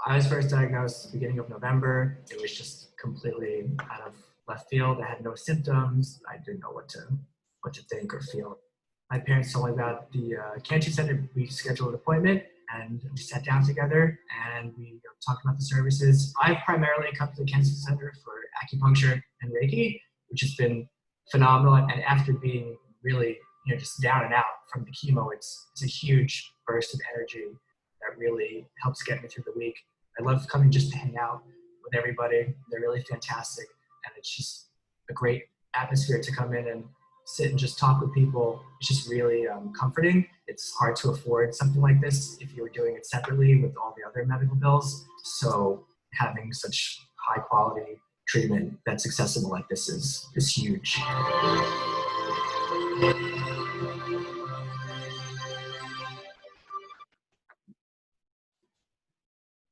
I was first diagnosed at the beginning of November. It was just completely out of left field. I had no symptoms. I didn't know what to think or feel. My parents told me about the cancer center. We scheduled an appointment and we sat down together and we talked about the services. I've primarily come to the cancer center for acupuncture and Reiki, which has been phenomenal. And after being really, just down and out from the chemo, it's a huge burst of energy that really helps get me through the week. I love coming just to hang out with everybody. They're really fantastic. And it's just a great atmosphere to come in and sit and just talk with people. It's just really comforting. It's hard to afford something like this if you were doing it separately with all the other medical bills. So having such high quality treatment that's accessible like this is huge.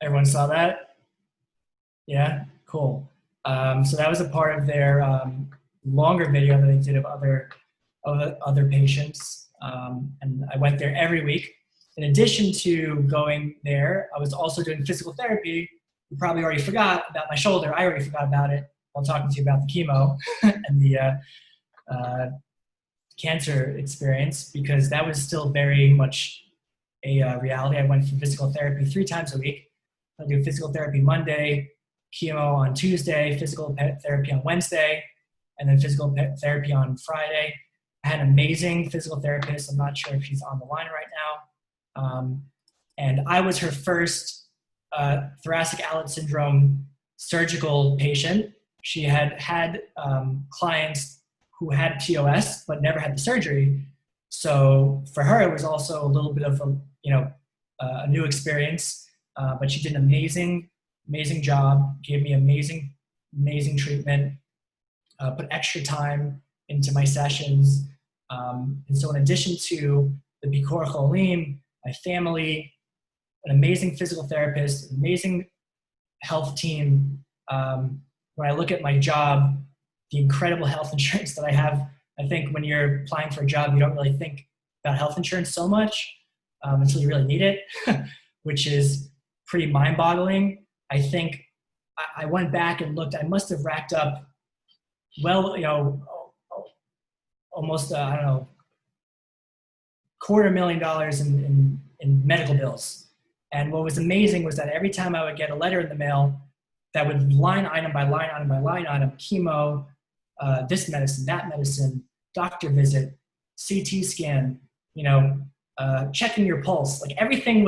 Everyone saw that? Yeah, cool. So that was a part of their longer video that they did of other patients. And I went there every week. In addition to going there, I was also doing physical therapy. You probably already forgot about my shoulder. I already forgot about it while talking to you about the chemo and the cancer experience, because that was still very much a reality. I went for physical therapy 3 times a week. I do physical therapy Monday, chemo on Tuesday, physical therapy on Wednesday, and then physical therapy on Friday. I had an amazing physical therapist. I'm not sure if she's on the line right now. And I was her first thoracic outlet syndrome surgical patient. She had clients who had TOS but never had the surgery. So for her, it was also a little bit of a new experience. But she did an amazing job, gave me amazing treatment, put extra time into my sessions. And so in addition to the Bikur Cholim, my family, an amazing physical therapist, an amazing health team, when I look at my job, the incredible health insurance that I have, I think when you're applying for a job, you don't really think about health insurance so much until you really need it, which is pretty mind-boggling. I think I went back and looked. I must have racked up, almost $250,000 in medical bills. And what was amazing was that every time I would get a letter in the mail that would line item by line item by line item, chemo, this medicine, that medicine, doctor visit, CT scan, checking your pulse, like everything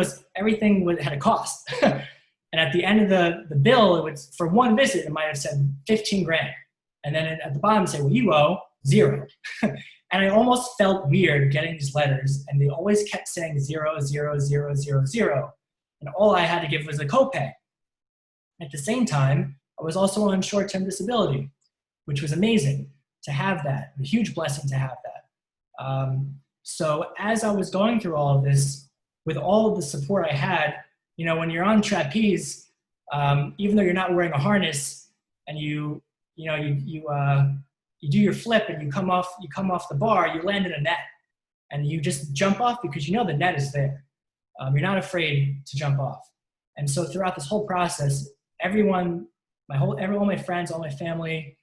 had a cost. And at the end of the bill, it was for one visit, it might have said 15 grand. And then at the bottom, it said, well, you owe 0. And I almost felt weird getting these letters, and they always kept saying 0, 0, 0, 0, 0. And all I had to give was a copay. At the same time, I was also on short-term disability, which was amazing to have that, a huge blessing to have that. So as I was going through all of this, with all of the support I had, when you're on trapeze, even though you're not wearing a harness, and you do your flip and you come off the bar, you land in a net, and you just jump off because you know the net is there. You're not afraid to jump off. And so throughout this whole process, everyone, all my friends, all my family,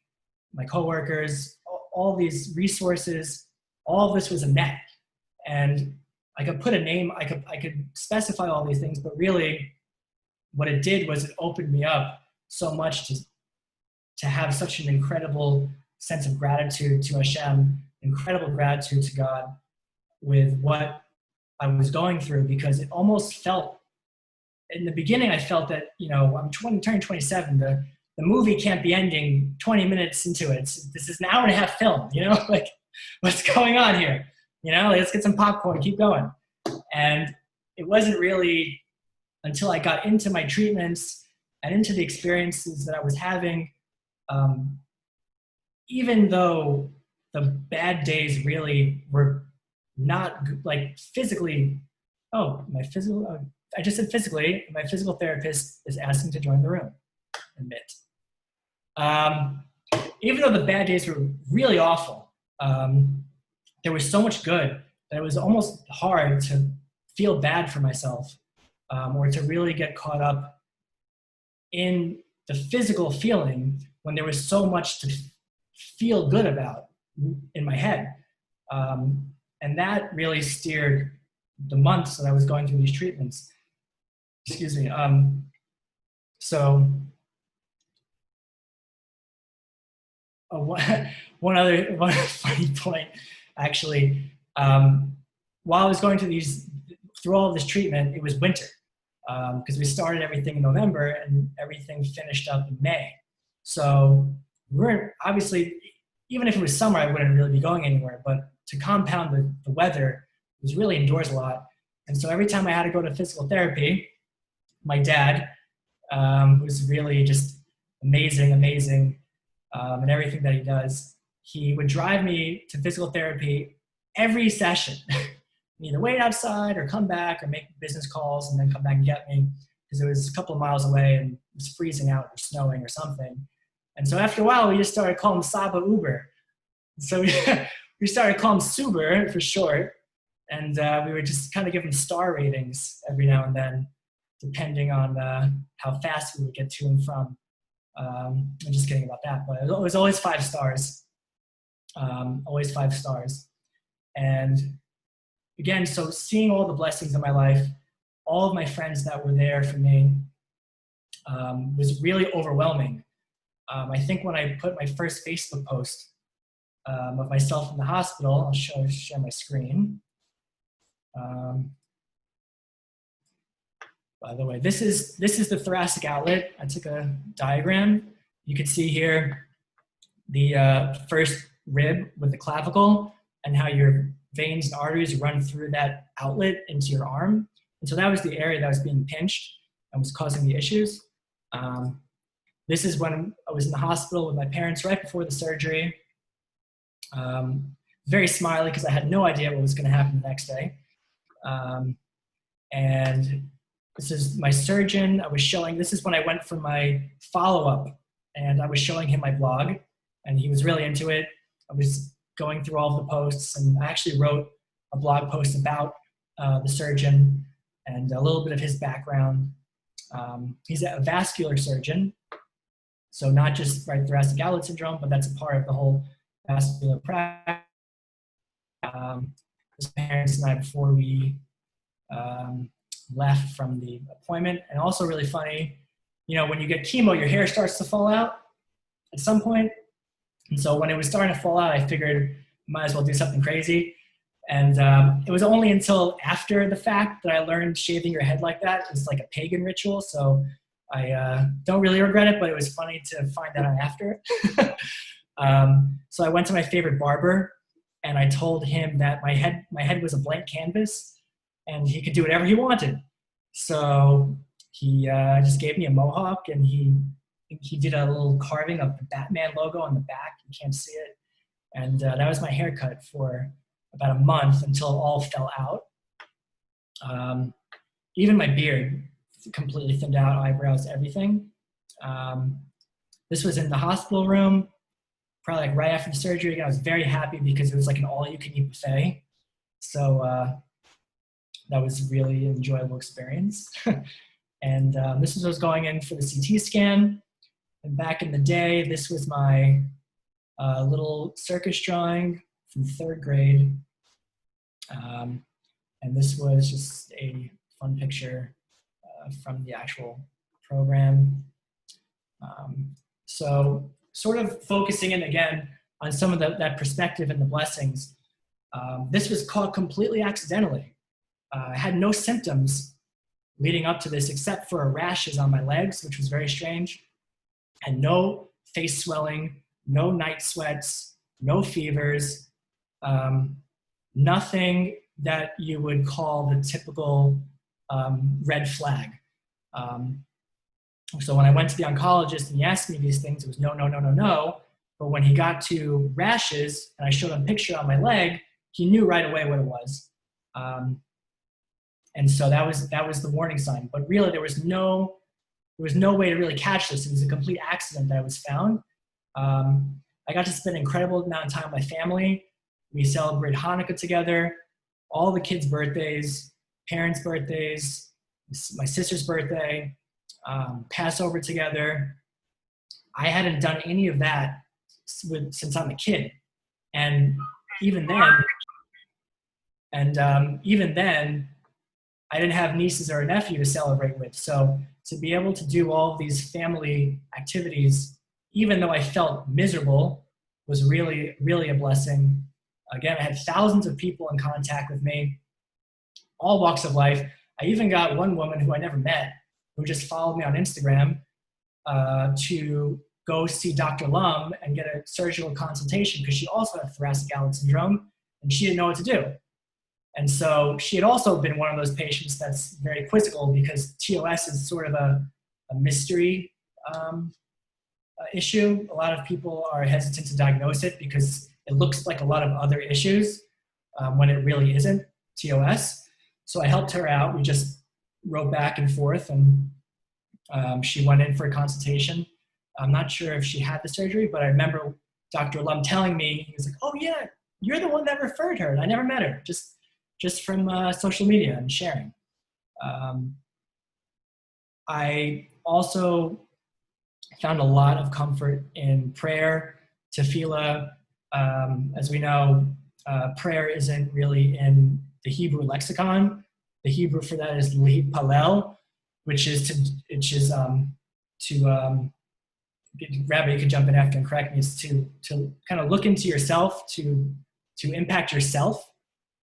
my coworkers, all these resources, all of this was a net. And I could put a name, I could specify all these things, but really what it did was it opened me up so much to have such an incredible sense of gratitude to Hashem, incredible gratitude to God with what I was going through, because it almost felt, in the beginning I felt that, I'm turning 27, the movie can't be ending 20 minutes into it. This is an hour and a half film, like what's going on here? Let's get some popcorn, keep going. And it wasn't really until I got into my treatments and into the experiences that I was having, even though the bad days really were not like physically, I just said physically, my physical therapist is asking to join the room, admit. Even though the bad days were really awful, there was so much good that it was almost hard to feel bad for myself, or to really get caught up in the physical feeling when there was so much to feel good about in my head. And that really steered the months that I was going through these treatments. Excuse me. So one funny point, actually, while I was going through all of this treatment, it was winter, because we started everything in November and everything finished up in May. So we're obviously, even if it was summer, I wouldn't really be going anywhere, but to compound the weather, it was really indoors a lot. And so every time I had to go to physical therapy, my dad, who's really just amazing, and everything that he does, he would drive me to physical therapy every session. Either wait outside or come back or make business calls and then come back and get me, because it was a couple of miles away and it was freezing out or snowing or something. And so after a while, we just started calling Saba Uber. So we started calling Suber for short, and we would just kind of give him star ratings every now and then, depending on how fast we would get to and from. I'm just kidding about that, but it was always 5 stars. Always 5 stars. And again, so seeing all the blessings in my life, all of my friends that were there for me, was really overwhelming. I think when I put my first Facebook post of myself in the hospital, I'll share my screen. By the way, this is the thoracic outlet. I took a diagram. You can see here the first rib with the clavicle and how your veins and arteries run through that outlet into your arm. And so that was the area that was being pinched and was causing the issues. This is when I was in the hospital with my parents right before the surgery. Very smiley because I had no idea what was going to happen the next day. And this is my surgeon. This is when I went for my follow-up, and I was showing him my blog, and he was really into it. I was going through all of the posts, and I actually wrote a blog post about the surgeon and a little bit of his background. He's a vascular surgeon, so not just right thoracic outlet syndrome, but that's a part of the whole vascular practice. His parents and I, before we left from the appointment, and also really funny, when you get chemo, your hair starts to fall out at some point. And so when it was starting to fall out, I figured might as well do something crazy. And it was only until after the fact that I learned shaving your head like that is like a pagan ritual. So I don't really regret it, but it was funny to find that out after. So I went to my favorite barber, and I told him that my head was a blank canvas and he could do whatever he wanted. So he just gave me a mohawk, and he did a little carving of the Batman logo on the back. You can't see it. And that was my haircut for about a month until it all fell out. Even my beard completely thinned out, eyebrows, everything. This was in the hospital room, probably like right after the surgery. Again, I was very happy because it was like an all-you-can-eat buffet. So that was a really enjoyable experience. And this was going in for the CT scan. And back in the day, this was my little circus drawing from 3rd grade. And this was just a fun picture from the actual program. So sort of focusing in again on some of that perspective and the blessings. This was caught completely accidentally. I had no symptoms leading up to this except for rashes on my legs, which was very strange. And no face swelling, no night sweats, no fevers, nothing that you would call the typical red flag. So when I went to the oncologist and he asked me these things, it was no, no, no, no, no. But when he got to rashes and I showed him a picture on my leg, he knew right away what it was. And so that was the warning sign. But really, there was no way to really catch this. It was a complete accident that I was found. I got to spend an incredible amount of time with my family. We celebrate Hanukkah together, all the kids' birthdays, parents' birthdays, my sister's birthday, Passover together. I hadn't done any of that since I'm a kid. And even then, I didn't have nieces or a nephew to celebrate with. So to be able to do all of these family activities, even though I felt miserable, was really, really a blessing. Again, I had thousands of people in contact with me, all walks of life. I even got one woman who I never met, who just followed me on Instagram to go see Dr. Lum and get a surgical consultation because she also had thoracic outlet syndrome and she didn't know what to do. And so she had also been one of those patients that's very quizzical because TOS is sort of a mystery issue. A lot of people are hesitant to diagnose it because it looks like a lot of other issues when it really isn't TOS. So I helped her out. We just wrote back and forth and she went in for a consultation. I'm not sure if she had the surgery, but I remember Dr. Lum telling me, he was like, oh yeah, you're the one that referred her. And I never met her, just from social media and sharing. I also found a lot of comfort in prayer, tefillah. As we know, prayer isn't really in the Hebrew lexicon. The Hebrew for that is lihipalel, which is Rabbi, you could jump in after and correct me, is to kind of look into yourself, to impact yourself.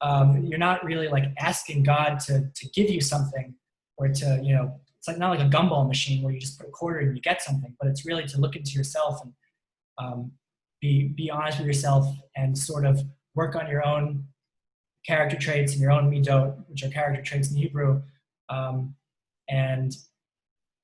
You're not really like asking God to give you something or to, it's like not like a gumball machine where you just put a quarter and you get something, but it's really to look into yourself and be honest with yourself and sort of work on your own character traits and your own midot, which are character traits in Hebrew, and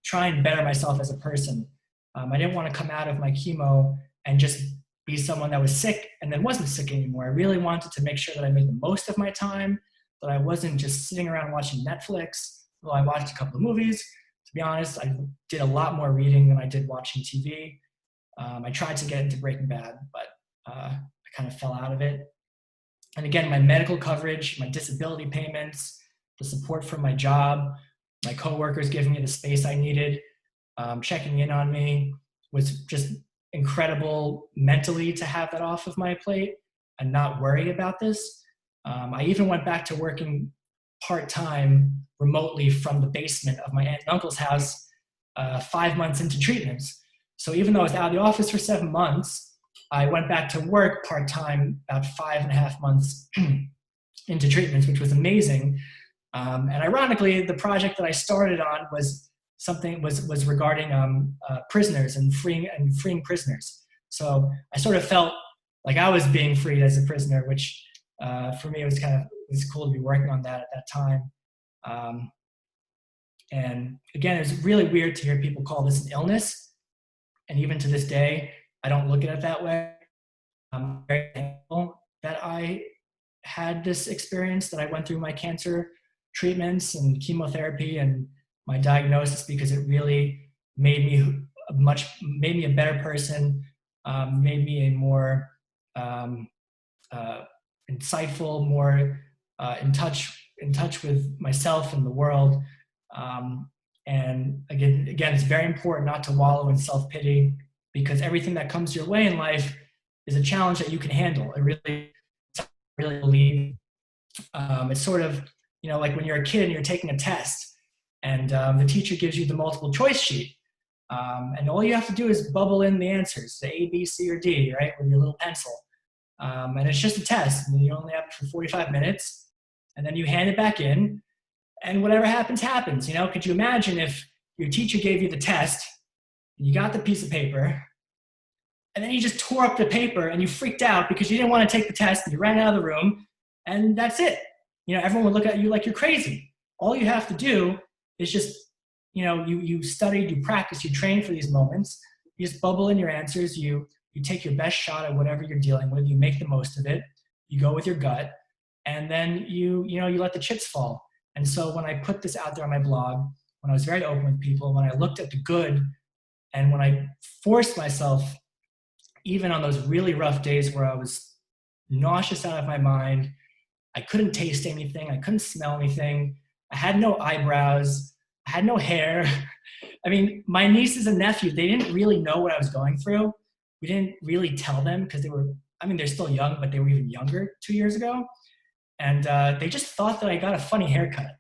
try and better myself as a person. I didn't want to come out of my chemo and just be someone that was sick and then wasn't sick anymore. I really wanted to make sure that I made the most of my time, that I wasn't just sitting around watching Netflix. Well, I watched a couple of movies. To be honest, I did a lot more reading than I did watching TV. I tried to get into Breaking Bad, but I kind of fell out of it. And again, my medical coverage, my disability payments, the support from my job, my coworkers giving me the space I needed, checking in on me was just incredible mentally to have that off of my plate and not worry about this. I even went back to working part-time remotely from the basement of my aunt and uncle's house 5 months into treatments. So even though I was out of the office for 7 months, I went back to work part-time about 5.5 months into treatments, which was amazing. And ironically, the project that I started on was regarding prisoners and freeing prisoners. So I sort of felt like I was being freed as a prisoner, which for me it was cool to be working on that at that time. And again, it was really weird to hear people call this an illness. And even to this day, I don't look at it that way. I'm very thankful that I had this experience, that I went through my cancer treatments and chemotherapy and my diagnosis because it really made me a better person, made me a more insightful, more in touch with myself and the world. And again, it's very important not to wallow in self-pity, because everything that comes your way in life is a challenge that you can handle. I really believe it's sort of, like when you're a kid and you're taking a test, and the teacher gives you the multiple choice sheet, and all you have to do is bubble in the answers, the A, B, C, or D, right, with your little pencil. And it's just a test, and you only have it for 45 minutes, and then you hand it back in, and whatever happens, happens. Could you imagine if your teacher gave you the test, and you got the piece of paper, and then you just tore up the paper, and you freaked out because you didn't want to take the test, and you ran out of the room, and that's it. Everyone would look at you like you're crazy. All you have to do is just, you studied, you practice, you train for these moments. You just bubble in your answers. You take your best shot at whatever you're dealing with. You make the most of it. You go with your gut, and then you let the chips fall. And so when I put this out there on my blog, when I was very open with people, when I looked at the good, and when I forced myself, even on those really rough days where I was nauseous out of my mind, I couldn't taste anything, I couldn't smell anything, I had no eyebrows, I had no hair. I mean, my nieces and nephews, they didn't really know what I was going through. We didn't really tell them because they're still young, but they were even younger 2 years ago. And they just thought that I got a funny haircut.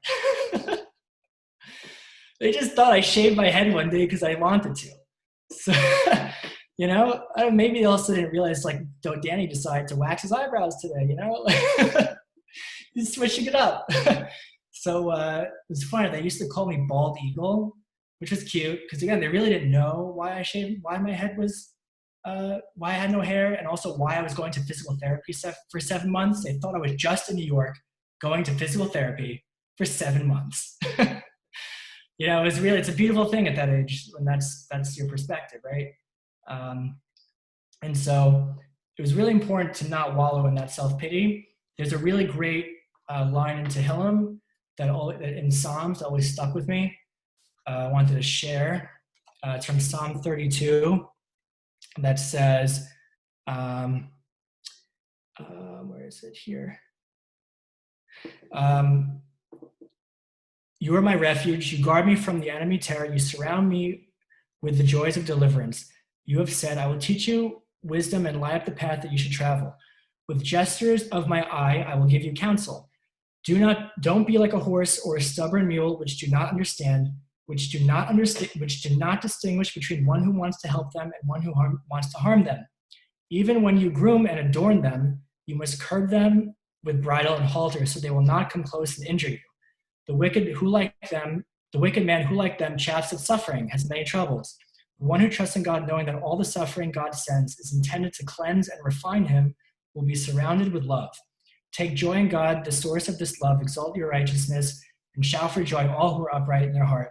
They just thought I shaved my head one day because I wanted to. So, maybe they also didn't realize, Danny decided to wax his eyebrows today, He's switching it up. So it was funny. They used to call me Bald Eagle, which was cute because, again, they really didn't know why my head was, why I had no hair, and also why I was going to physical therapy for 7 months. They thought I was just in New York going to physical therapy for 7 months. It's a beautiful thing at that age when that's your perspective, right? And so it was really important to not wallow in that self-pity. There's a really great line in Tehillim in Psalms that always stuck with me. I wanted to share. It's from Psalm 32 that says, where is it here? You are my refuge. You guard me from the enemy terror. You surround me with the joys of deliverance. You have said, I will teach you wisdom and light up the path that you should travel. With gestures of my eye, I will give you counsel. Don't be like a horse or a stubborn mule, which do not distinguish between one who wants to help them and one who wants to harm them. Even when you groom and adorn them, you must curb them with bridle and halter, so they will not come close and injure you. The wicked man who like them chafes at suffering, has many troubles. The one who trusts in God, knowing that all the suffering God sends is intended to cleanse and refine him, will be surrounded with love. Take joy in God, the source of this love. Exalt your righteousness, and shout for joy, all who are upright in their heart.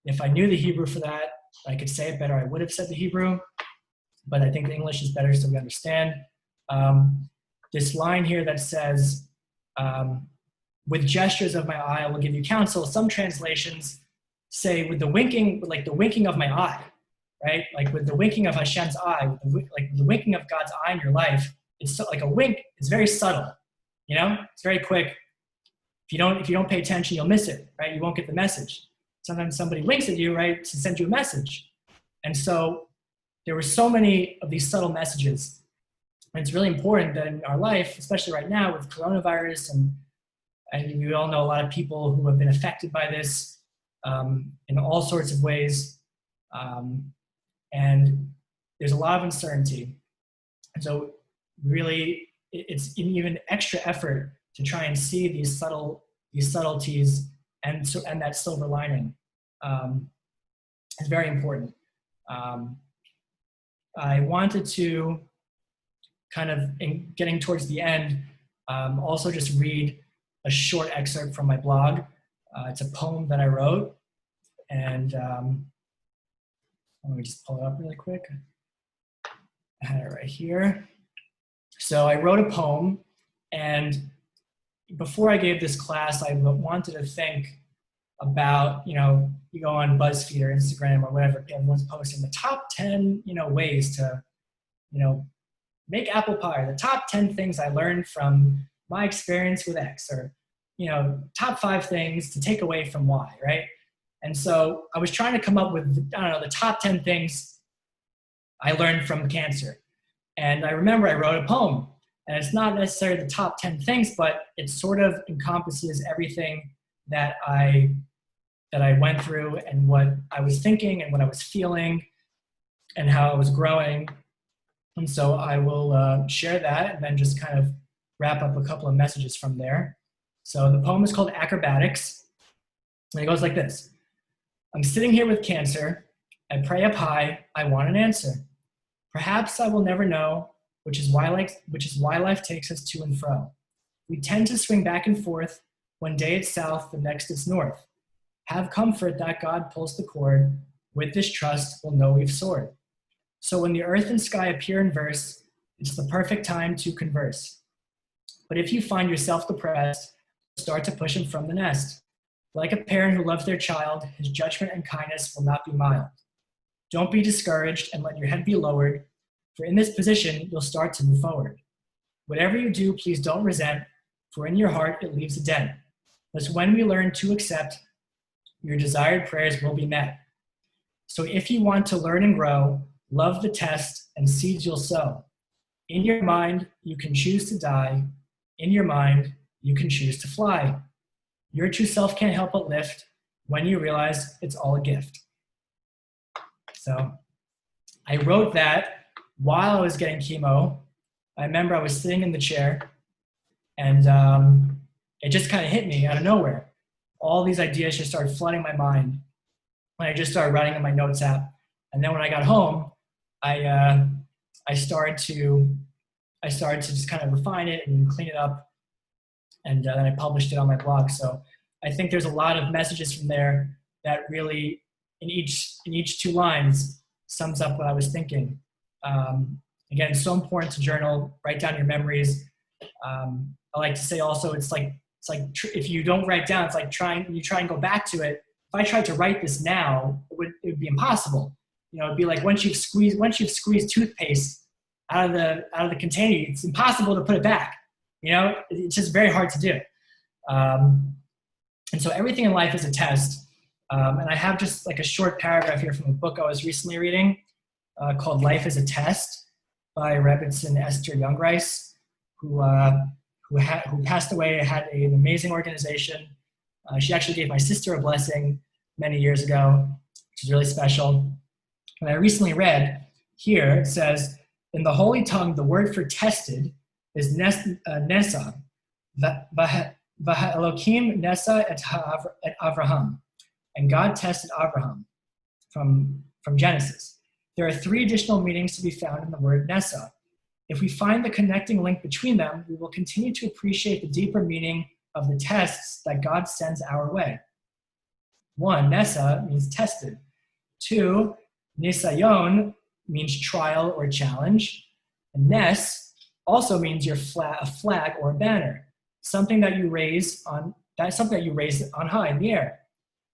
And if I knew the Hebrew for that, I could say it better, I would have said the Hebrew, but I think the English is better so we understand. This line here that says, with gestures of my eye, I will give you counsel. Some translations say with the winking of my eye, right? Like with the winking of Hashem's eye, with the winking of God's eye in your life. It's like a wink. It's very subtle, It's very quick. If you don't pay attention, you'll miss it, right? You won't get the message. Sometimes somebody winks at you, right, to send you a message. And so there were so many of these subtle messages. And it's really important that in our life, especially right now with coronavirus, and we all know a lot of people who have been affected by this in all sorts of ways. And there's a lot of uncertainty. And so really, it's even extra effort to try and see these subtleties and that silver lining is very important. I wanted to kind of, in getting towards the end, also just read a short excerpt from my blog. It's a poem that I wrote, and let me just pull it up really quick. I had it right here. So I wrote a poem, and before I gave this class, I wanted to think about, you go on BuzzFeed or Instagram or whatever, everyone's posting the top 10, ways to, make apple pie, or the top 10 things I learned from my experience with X, or, top 5 things to take away from Y, right? And so I was trying to come up with, the top 10 things I learned from cancer. And I remember I wrote a poem, and it's not necessarily the top 10 things, but it sort of encompasses everything that I went through, and what I was thinking, and what I was feeling, and how I was growing. And so I will share that, and then just kind of wrap up a couple of messages from there. So the poem is called Acrobatics, and it goes like this. I'm sitting here with cancer. I pray up high. I want an answer. Perhaps I will never know, which is why life takes us to and fro. We tend to swing back and forth. One day it's south, the next it's north. Have comfort that God pulls the cord. With this trust, we'll know we've soared. So when the earth and sky appear in verse, it's the perfect time to converse. But if you find yourself depressed, start to push him from the nest. Like a parent who loves their child, his judgment and kindness will not be mild. Don't be discouraged and let your head be lowered, for in this position, you'll start to move forward. Whatever you do, please don't resent, for in your heart it leaves a dent. Thus, when we learn to accept, your desired prayers will be met. So if you want to learn and grow, love the test and seeds you'll sow. In your mind, you can choose to die. In your mind, you can choose to fly. Your true self can't help but lift when you realize it's all a gift. So I wrote that while I was getting chemo. I remember I was sitting in the chair, and it just kind of hit me out of nowhere. All these ideas just started flooding my mind, and I just started writing in my notes app. And then when I got home, I started to just kind of refine it and clean it up, and then I published it on my blog. So I think there's a lot of messages from there that really, in each 2 lines, sums up what I was thinking. Again, it's so important to journal, write down your memories. I like to say also, it's like if you don't write down, it's like you try and go back to it. If I tried to write this now, it would be impossible. It'd be like once you've squeezed toothpaste out of the container, it's impossible to put it back. It's just very hard to do. And so everything in life is a test. And I have just like a short paragraph here from a book I was recently reading called Life is a Test by Rebbitzin Esther Youngrice, who passed away, had an amazing organization. She actually gave my sister a blessing many years ago, which is really special. And I recently read here, it says, in the Holy Tongue, the word for tested is Nesa, Elohim Nesa et Avraham. And God tested Abraham from Genesis. There are 3 additional meanings to be found in the word Nesa. If we find the connecting link between them, we will continue to appreciate the deeper meaning of the tests that God sends our way. 1, Nesa means tested. 2, Nisayon means trial or challenge. And Nes also means a flag or a banner, something that you raise on high in the air.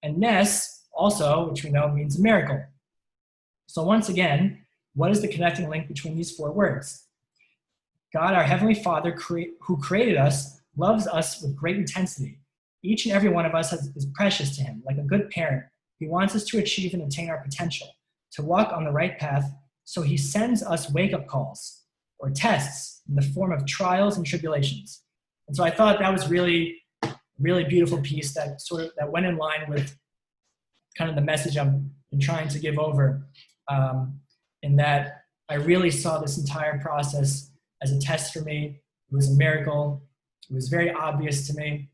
And Nes also, which we know means a miracle. So once again, what is the connecting link between these 4 words? God, our Heavenly Father, who created us, loves us with great intensity. Each and every one of us is precious to him. Like a good parent, he wants us to achieve and attain our potential, to walk on the right path. So he sends us wake-up calls or tests in the form of trials and tribulations. And so I thought that was really beautiful piece that went in line with kind of the message I've been trying to give over, in that I really saw this entire process as a test for me. It was a miracle. It was very obvious to me.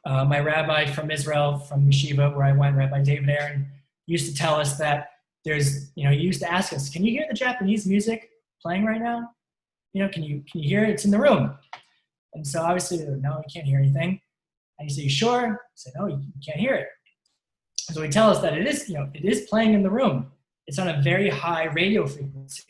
My rabbi from Israel, from Yeshiva, where I went, Rabbi David Aaron, used to tell us that he used to ask us, can you hear the Japanese music playing right now? Can you hear it? It's in the room. And so obviously, no, you can't hear anything. And you say, you sure? I say, no, you can't hear it. So he tells us that it is playing in the room. It's on a very high radio frequency.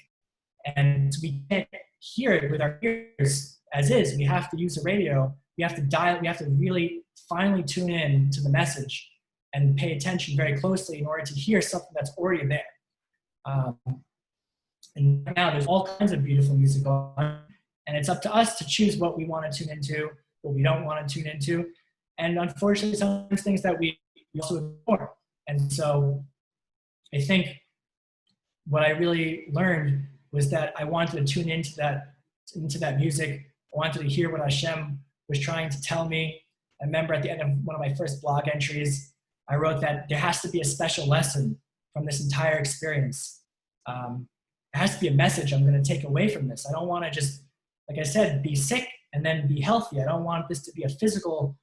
And we can't hear it with our ears as is. We have to use the radio. We have to dial. We have to really finely tune in to the message and pay attention very closely in order to hear something that's already there. And now there's all kinds of beautiful music going on, and it's up to us to choose what we want to tune into, what we don't want to tune into, and unfortunately sometimes things that we also ignore. And so I think what I really learned was that I wanted to tune into that music. I wanted to hear what Hashem was trying to tell me. I remember at the end of one of my first blog entries, I wrote that there has to be a special lesson from this entire experience. There has to be a message I'm going to take away from this. I don't want to just, like I said, be sick and then be healthy. I don't want this to be a physical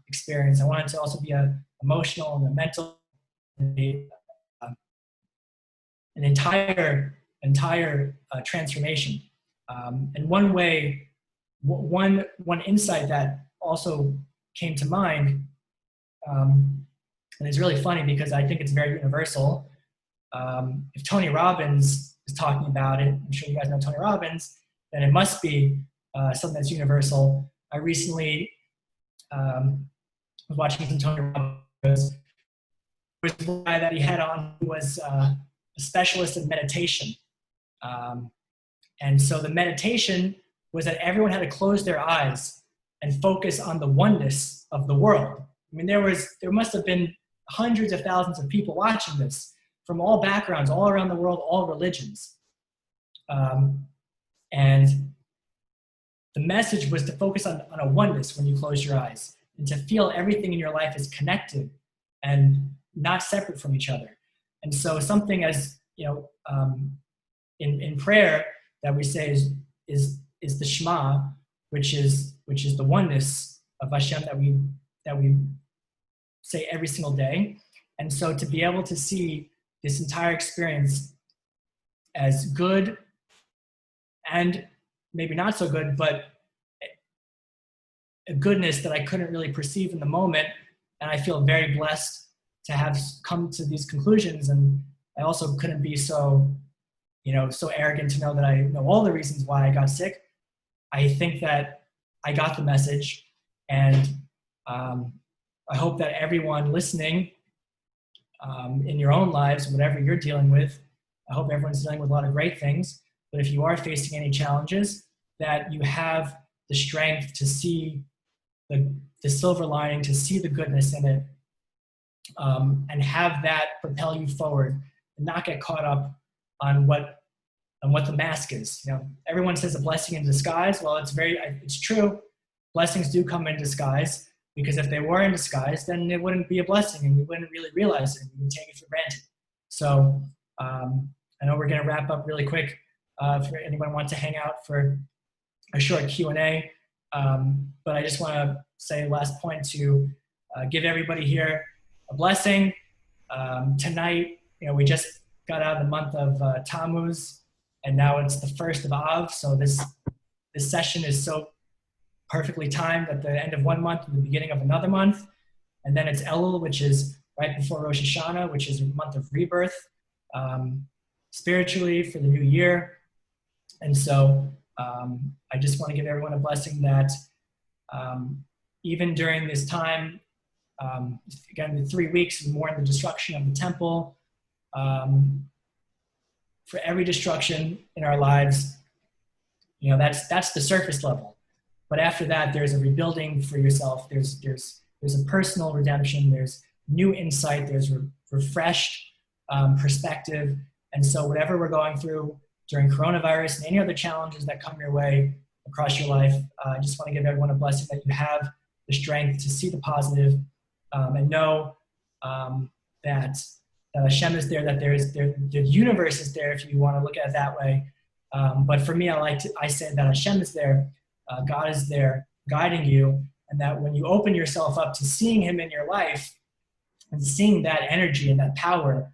experience. I want it to also be an emotional and a mental, an entire transformation. And one insight that also came to mind, and it's really funny because I think it's very universal. If Tony Robbins is talking about it, I'm sure you guys know Tony Robbins, then it must be something that's universal. I recently was watching some Tony Robbins. There was a guy that he had on who was a specialist in meditation. And so the meditation was that everyone had to close their eyes and focus on the oneness of the world. I mean, there must have been hundreds of thousands of people watching this from all backgrounds, all around the world, all religions. And the message was to focus on a oneness when you close your eyes and to feel everything in your life is connected and not separate from each other. And so something as, in prayer that we say is the Shema, which is the oneness of Hashem that we say every single day. And so to be able to see this entire experience as good and maybe not so good, but a goodness that I couldn't really perceive in the moment. And I feel very blessed to have come to these conclusions. And I also couldn't be so arrogant to know that I know all the reasons why I got sick. I think that I got the message, and I hope that everyone listening in your own lives, whatever you're dealing with, I hope everyone's dealing with a lot of great things, but if you are facing any challenges, that you have the strength to see the silver lining, to see the goodness in it, and have that propel you forward and not get caught up on what the mask is. Everyone says a blessing in disguise. Well, it's true. Blessings do come in disguise, because if they were in disguise, then it wouldn't be a blessing and we wouldn't really realize it. We would take it for granted. So I know we're going to wrap up really quick. If anyone wants to hang out for a short Q&A, but I just want to say last point to give everybody here a blessing. Tonight, we just got out of the month of Tammuz, and now it's the 1st of Av. So this session is so perfectly timed at the end of one month and the beginning of another month. And then it's Elul, which is right before Rosh Hashanah, which is a month of rebirth, spiritually for the new year. And so I just want to give everyone a blessing that even during this time, again, the 3 weeks more in the destruction of the temple, for every destruction in our lives, that's the surface level. But after that, there's a rebuilding for yourself. There's a personal redemption. There's new insight. There's refreshed perspective. And so whatever we're going through during coronavirus and any other challenges that come your way across your life, I just want to give everyone a blessing that you have the strength to see the positive, and know that Hashem is there, that the universe is there, if you want to look at it that way. But for me, I say that Hashem is there, God is there guiding you, and that when you open yourself up to seeing Him in your life and seeing that energy and that power,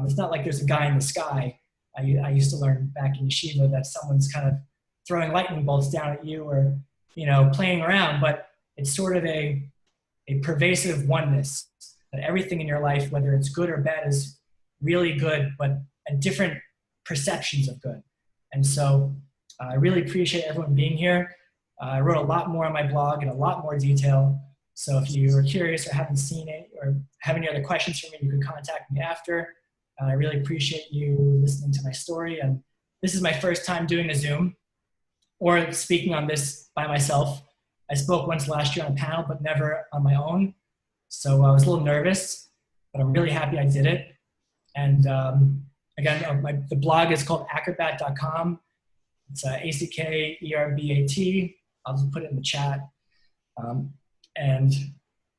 it's not like there's a guy in the sky. I used to learn back in yeshiva that someone's kind of throwing lightning bolts down at you or playing around, but it's sort of a pervasive oneness, that everything in your life, whether it's good or bad, is really good, but and different perceptions of good. And so I really appreciate everyone being here. I wrote a lot more on my blog in a lot more detail. So if you are curious or haven't seen it or have any other questions for me, you can contact me after. I really appreciate you listening to my story. And this is my first time doing a Zoom or speaking on this by myself. I spoke once last year on a panel, but never on my own. So I was a little nervous, but I'm really happy I did it. And again, the blog is called ackerbat.com. It's ACKERBAT. I'll just put it in the chat. And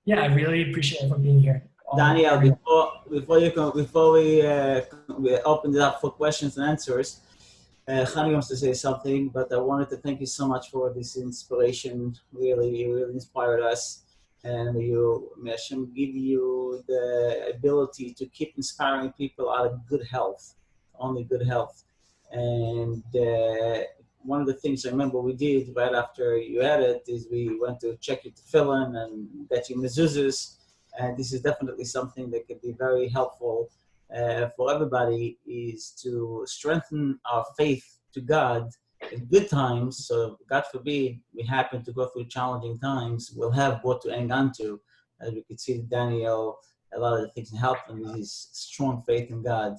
yeah, I really appreciate everyone being here. Daniel, before we open it up for questions and answers, Hani wants to say something, but I wanted to thank you so much for this inspiration. Really inspired us, and may Hashem give you the ability to keep inspiring people out of good health, only good health. And one of the things I remember we did right after you had it is we went to check your tefillin and get you mezuzahs. And this is definitely something that could be very helpful for everybody, is to strengthen our faith to God in good times. So God forbid we happen to go through challenging times, we'll have what to hang on to. As we could see Daniel, a lot of the things that helped him is his strong faith in God.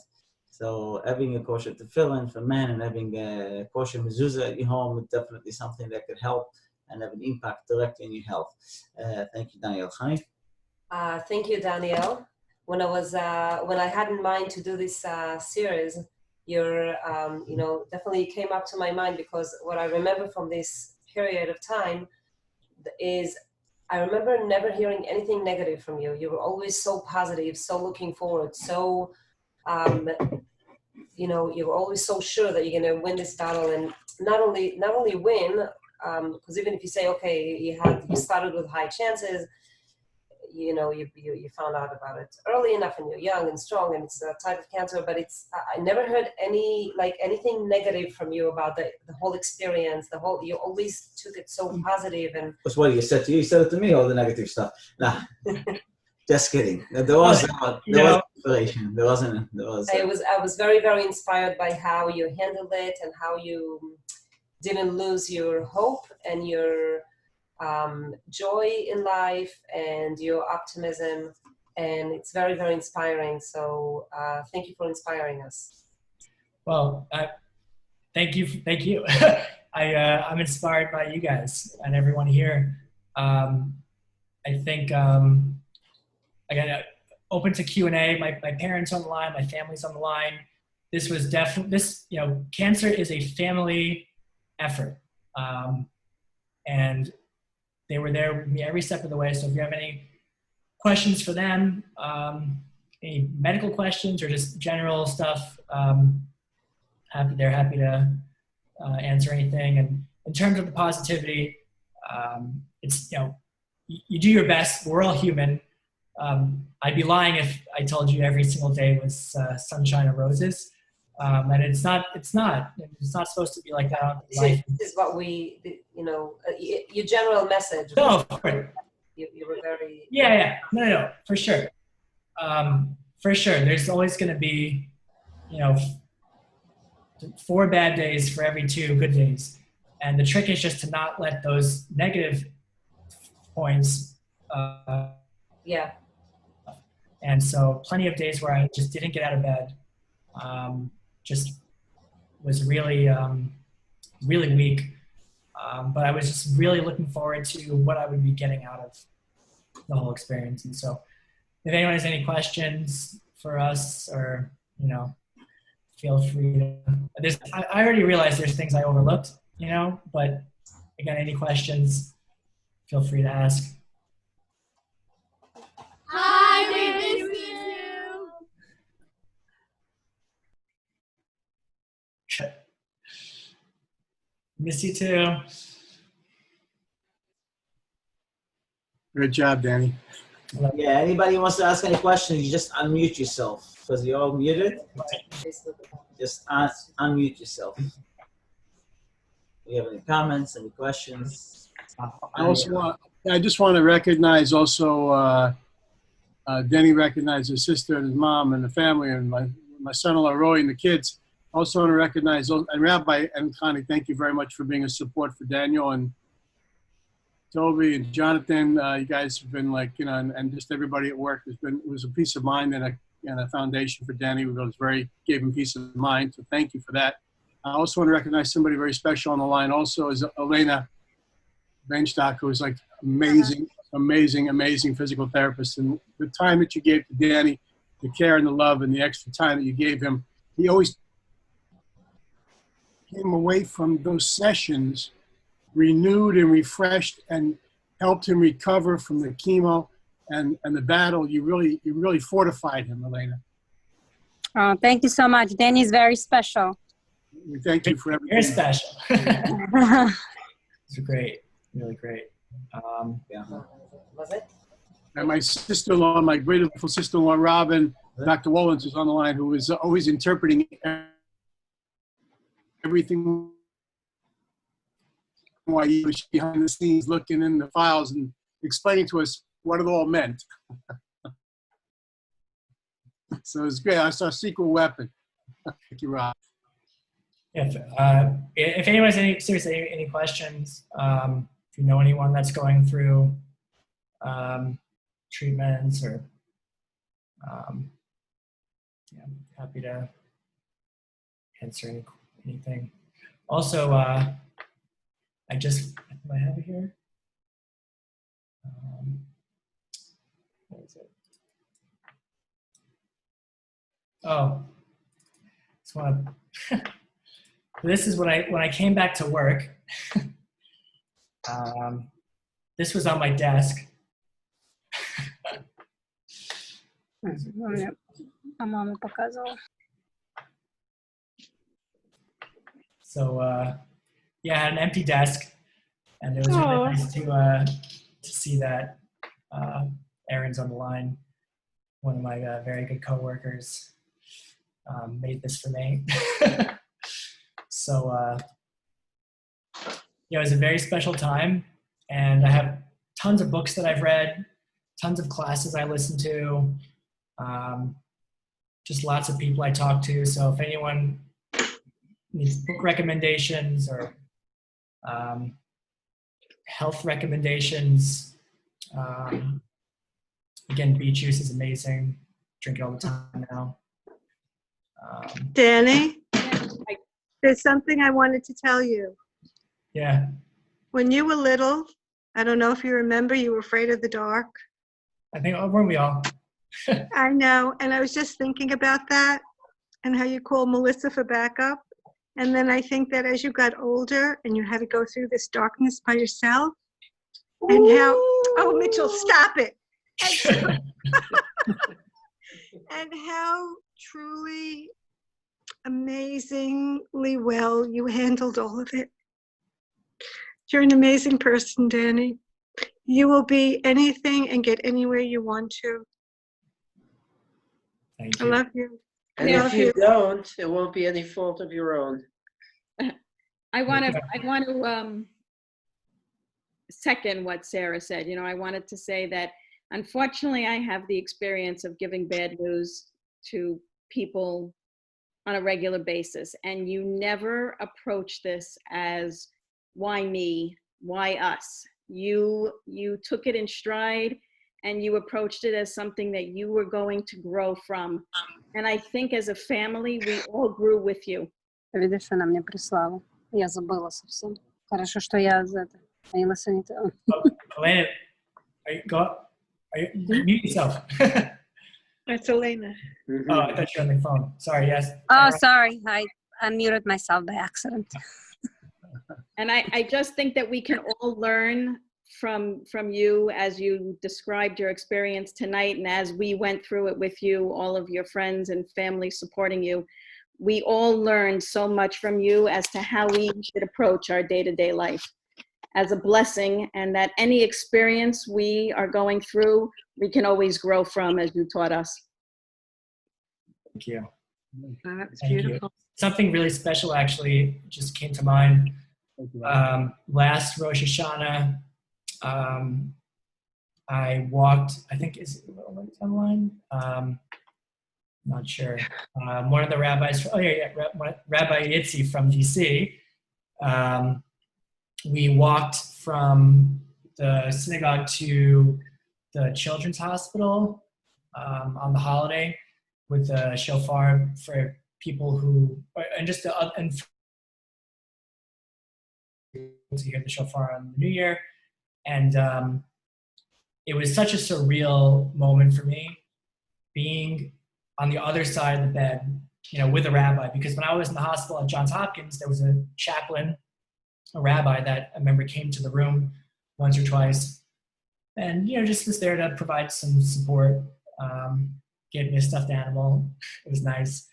So having a kosher tefillin for men and having a kosher mezuzah at your home is definitely something that could help and have an impact directly in your health. Thank you, Daniel. Hani? Thank you, Daniel. When I had in mind to do this series, your definitely came up to my mind, because what I remember from this period of time is I remember never hearing anything negative from you. You were always so positive, so looking forward, so you were always so sure that you're going to win this battle, and not only win, because even if you say, okay, you started with high chances, you found out about it early enough, and you're young and strong, and it's a type of cancer, but I never heard anything negative from you about the whole experience. You always took it so positive. And that's what you said to you. You said it to me, all the negative stuff. Nah. Just kidding. There was inspiration. There wasn't. I was very, very inspired by how you handled it and how you didn't lose your hope and your joy in life and your optimism, and it's very, very inspiring. So thank you for inspiring us. Well, thank you. I'm inspired by you guys and everyone here. I think. Again, open to Q&A. My parents on the line, my family's on the line. This was definitely, cancer is a family effort. And they were there with me every step of the way. So if you have any questions for them, any medical questions or just general stuff, they're happy to answer anything. And in terms of the positivity, it's, you do your best. We're all human. I'd be lying if I told you every single day was sunshine and roses, and it's not supposed to be like that. This is what your general message. No, of course. You were very. Yeah, no, for sure. There's always going to be, 4 bad days for every 2 good days, and the trick is just to not let those negative points. And so plenty of days where I just didn't get out of bed, just was really, really weak. But I was just really looking forward to what I would be getting out of the whole experience. And so if anyone has any questions for us or, feel free to, I already realized there's things I overlooked, but again, any questions, feel free to ask. Hi, we miss you. Miss you too. Good job, Danny. Yeah, anybody wants to ask any questions, you just unmute yourself, because you're all muted. Just unmute yourself. Do you have any comments, any questions? I just want to recognize also, Denny recognized his sister and his mom and the family and my son-in-law Roy and the kids. Also want to recognize those, and Rabbi and Connie, thank you very much for being a support for Daniel and Toby and Jonathan, you guys have been like, you know, and just everybody at work it was a peace of mind and a foundation for Danny. It was gave him peace of mind. So thank you for that. I also want to recognize somebody very special on the line also is Elena Benstock, who is like amazing physical therapist. And the time that you gave to Danny, the care and the love and the extra time that you gave him, he always came away from those sessions renewed and refreshed and helped him recover from the chemo and the battle. You really fortified him, Elena. Oh, thank you so much. Danny is very special. We thank you for everything. Very special. It's great, really great. Was it? And my sister-in-law, my beautiful sister-in-law, Robin, Dr. Wollens is on the line, who is always interpreting everything while you was behind the scenes looking in the files and explaining to us what it all meant. So it's great. It's our secret weapon. Thank you, Rob. If anyone has any questions, if you know anyone that's going through treatments or happy to answer anything. Also, do I have it here? What is it? Oh, just want to. This is when I came back to work. This was on my desk. Мама показывала. So yeah, I had an empty desk, and it was really nice to see that Aaron's on the line. One of my very good coworkers made this for me. So yeah, it was a very special time, and I have tons of books that I've read, tons of classes I listened to, just lots of people I talk to. So if anyone needs book recommendations or health recommendations, again, beet juice is amazing. Drink it all the time now. Danny, there's something I wanted to tell you. Yeah. When you were little, I don't know if you remember, you were afraid of the dark. I think, weren't we all? I know, and I was just thinking about that and how you called Melissa for backup. And then I think that as you got older and you had to go through this darkness by yourself, and how, oh, Mitchell, stop it. And how truly amazingly well you handled all of it. You're an amazing person, Danny. You will be anything and get anywhere you want to. Thank I you. love you. And I if love you you. don't, it won't be any fault of your own. I want to second what Sarah said. You know, I wanted to say that unfortunately I have the experience of giving bad news to people on a regular basis, and you never approach this as why me, why us. You took it in stride and you approached it as something that you were going to grow from. And I think as a family, we all grew with you. Видишь, она мне прислала. Я забыла совсем. Хорошо, что я I listened to. Elena, mute yourself. That's Elena. Oh, I thought you were on the phone. Sorry, yes. Oh, sorry. I unmuted myself by accident. And I just think that we can all learn from you as you described your experience tonight, and as we went through it with you, all of your friends and family supporting you. We all learned so much from you as to how we should approach our day-to-day life as a blessing, and that any experience we are going through, we can always grow from, as you taught us. Thank you. Oh, that was Thank beautiful. you. Something really special actually just came to mind. Last Rosh Hashanah, I walked, I think, is it online? Not sure. One of the rabbis, Rabbi Yitzi from DC, we walked from the synagogue to the children's hospital on the holiday with the shofar for people who, and just and to hear the shofar on the New Year. And it was such a surreal moment for me being on the other side of the bed, you know, with a rabbi, because when I was in the hospital at Johns Hopkins, there was a chaplain, a rabbi that I remember came to the room once or twice and, you know, just was there to provide some support, gave me a stuffed animal. It was nice.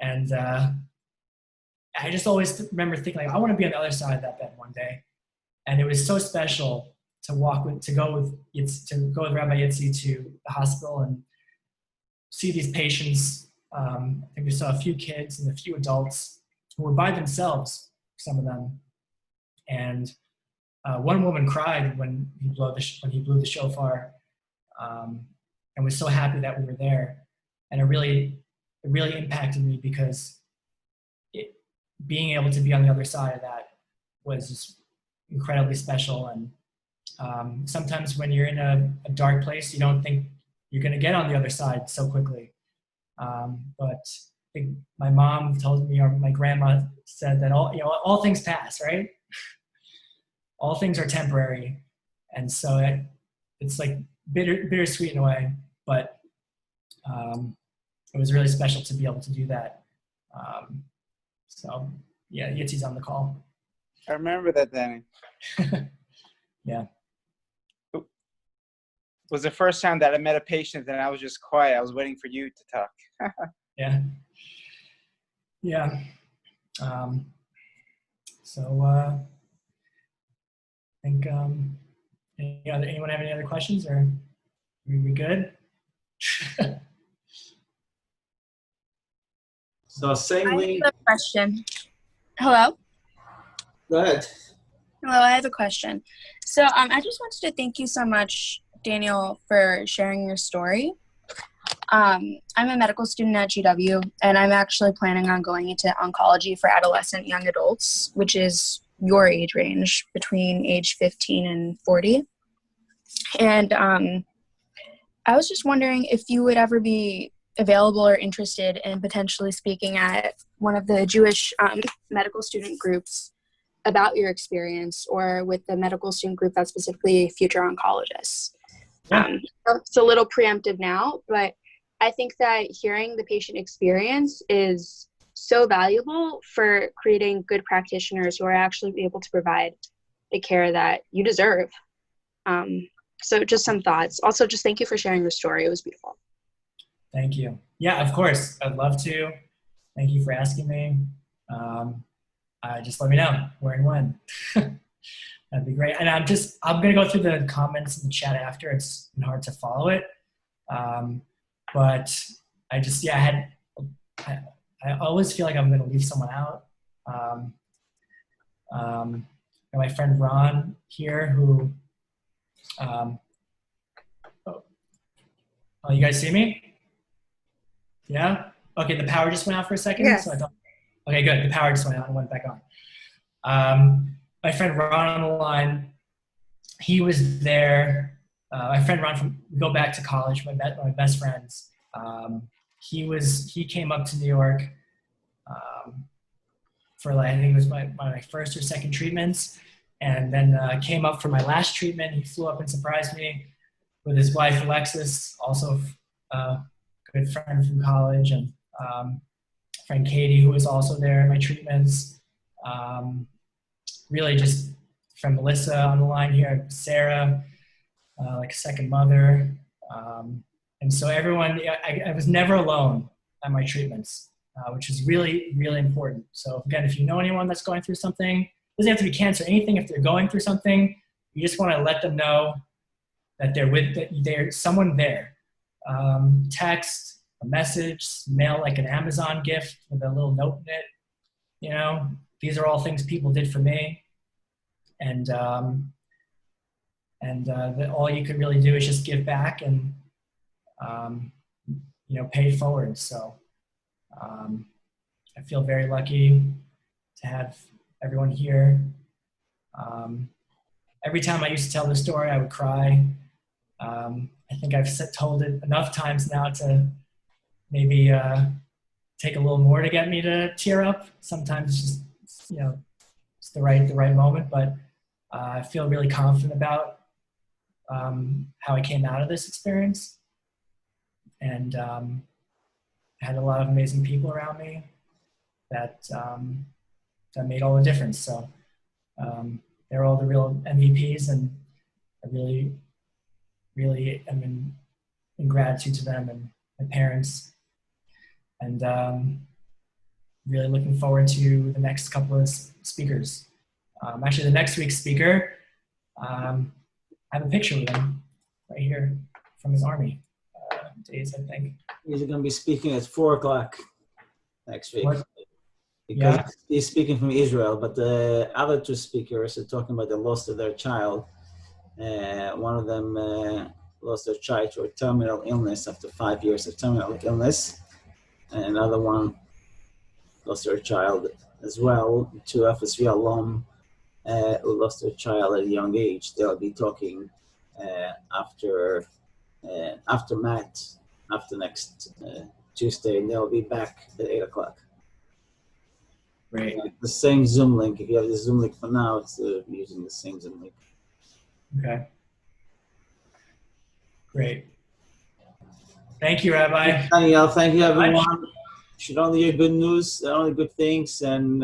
And I just always remember thinking, like, I want to be on the other side of that bed one day. And it was so special to go with Rabbi Yitzi to the hospital and see these patients. I think we saw a few kids and a few adults who were by themselves, some of them. And one woman cried when he blew the shofar, and was so happy that we were there. And it really impacted me because being able to be on the other side of that was just incredibly special. And sometimes when you're in a dark place, you don't think you're going to get on the other side so quickly. But I think my mom told me, or my grandma said that all things pass, right? All things are temporary. And so it's like bittersweet in a way, but it was really special to be able to do that. So yeah, Yitzi's on the call. I remember that, Danny. Yeah. It was the first time that I met a patient and I was just quiet. I was waiting for you to talk. Yeah. Yeah. So I think, anyone have any other questions, or are we good? So same I link. have a question. Hello? Go ahead. Hello, I have a question. So I just wanted to thank you so much, Daniel, for sharing your story. I'm a medical student at GW, and I'm actually planning on going into oncology for adolescent young adults, which is your age range, between age 15 and 40. And I was just wondering if you would ever be available or interested in potentially speaking at one of the Jewish medical student groups about your experience, or with the medical student group that's specifically future oncologists. Yeah. It's a little preemptive now, but I think that hearing the patient experience is so valuable for creating good practitioners who are actually able to provide the care that you deserve. So just some thoughts. Also, just thank you for sharing your story. It was beautiful. Thank you. Yeah, of course. I'd love to. Thank you for asking me. Just let me know where and when. That'd be great. And I'm going to go through the comments in the chat after. It's been hard to follow it. But I always feel like I'm going to leave someone out. My friend Ron here, who, oh, you guys see me? Yeah? Okay, the power just went out for a second. Yes. So I thought, okay, good. The power just went out and went back on. My friend Ron on the line, he was there. My friend Ron, we go back to college, my best friends. He came up to New York for, I think it was my first or second treatments, and then came up for my last treatment. He flew up and surprised me with his wife Alexis, also a good friend from college, and friend Katie, who was also there in my treatments. Really just from Melissa on the line here, Sarah, like a second mother. And so everyone, I was never alone at my treatments, which is really, really important. So again, if you know anyone that's going through something, it doesn't have to be cancer, anything, if they're going through something, you just want to let them know that there's someone there. Text, a message, mail like an Amazon gift with a little note in it. You know, these are all things people did for me. And all you could really do is just give back and, pay it forward. So I feel very lucky to have everyone here. every time I used to tell the story, I would cry. I think I've told it enough times now to maybe take a little more to get me to tear up. Sometimes it's just, it's the right moment, but I feel really confident about how I came out of this experience. And I had a lot of amazing people around me that made all the difference. So they're all the real MVPs, and I really am in gratitude to them and my parents. And really looking forward to the next couple of speakers. Actually, the next week's speaker, I have a picture with him right here from his army days, I think. He's going to be speaking at 4 o'clock next week. What? Because Yeah. he's speaking from Israel, but the other two speakers are talking about the loss of their child. One of them lost their child to a terminal illness after 5 years of terminal illness. And another one lost their child as well, to FSV alum who lost their child at a young age. They'll be talking after Matt, after next Tuesday, and they'll be back at 8 o'clock. Great. The same Zoom link. If you have the Zoom link for now, it's using the same Zoom link. Okay. Great. Thank you, Rabbi. Daniel, thank you, everyone. Should only hear good news, only good things, and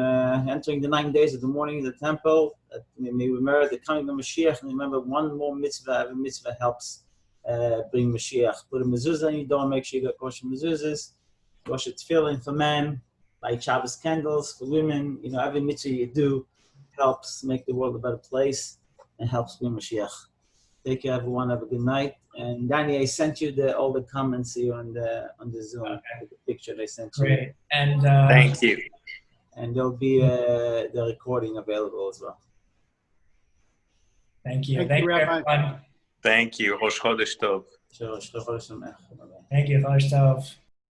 entering the 9 days of the morning in the temple. May we remember the coming of Mashiach, and remember one more mitzvah. Every mitzvah helps bring Mashiach. Put a mezuzah on your door, make sure you got kosher mezuzahs. Wash your tefillin for men, light Shabbos candles for women. Every mitzvah you do helps make the world a better place and helps bring Mashiach. Take care, everyone. Have a good night. And Danny, I sent you all the comments here on the Zoom. Okay. The picture they sent you. Great. And Thank you. And there'll be the recording available as well. Thank you. Thank you, Rabbi. Everyone. Thank you. Rosh Chodesh Tov. Sure. Thank you. Chodesh Tov.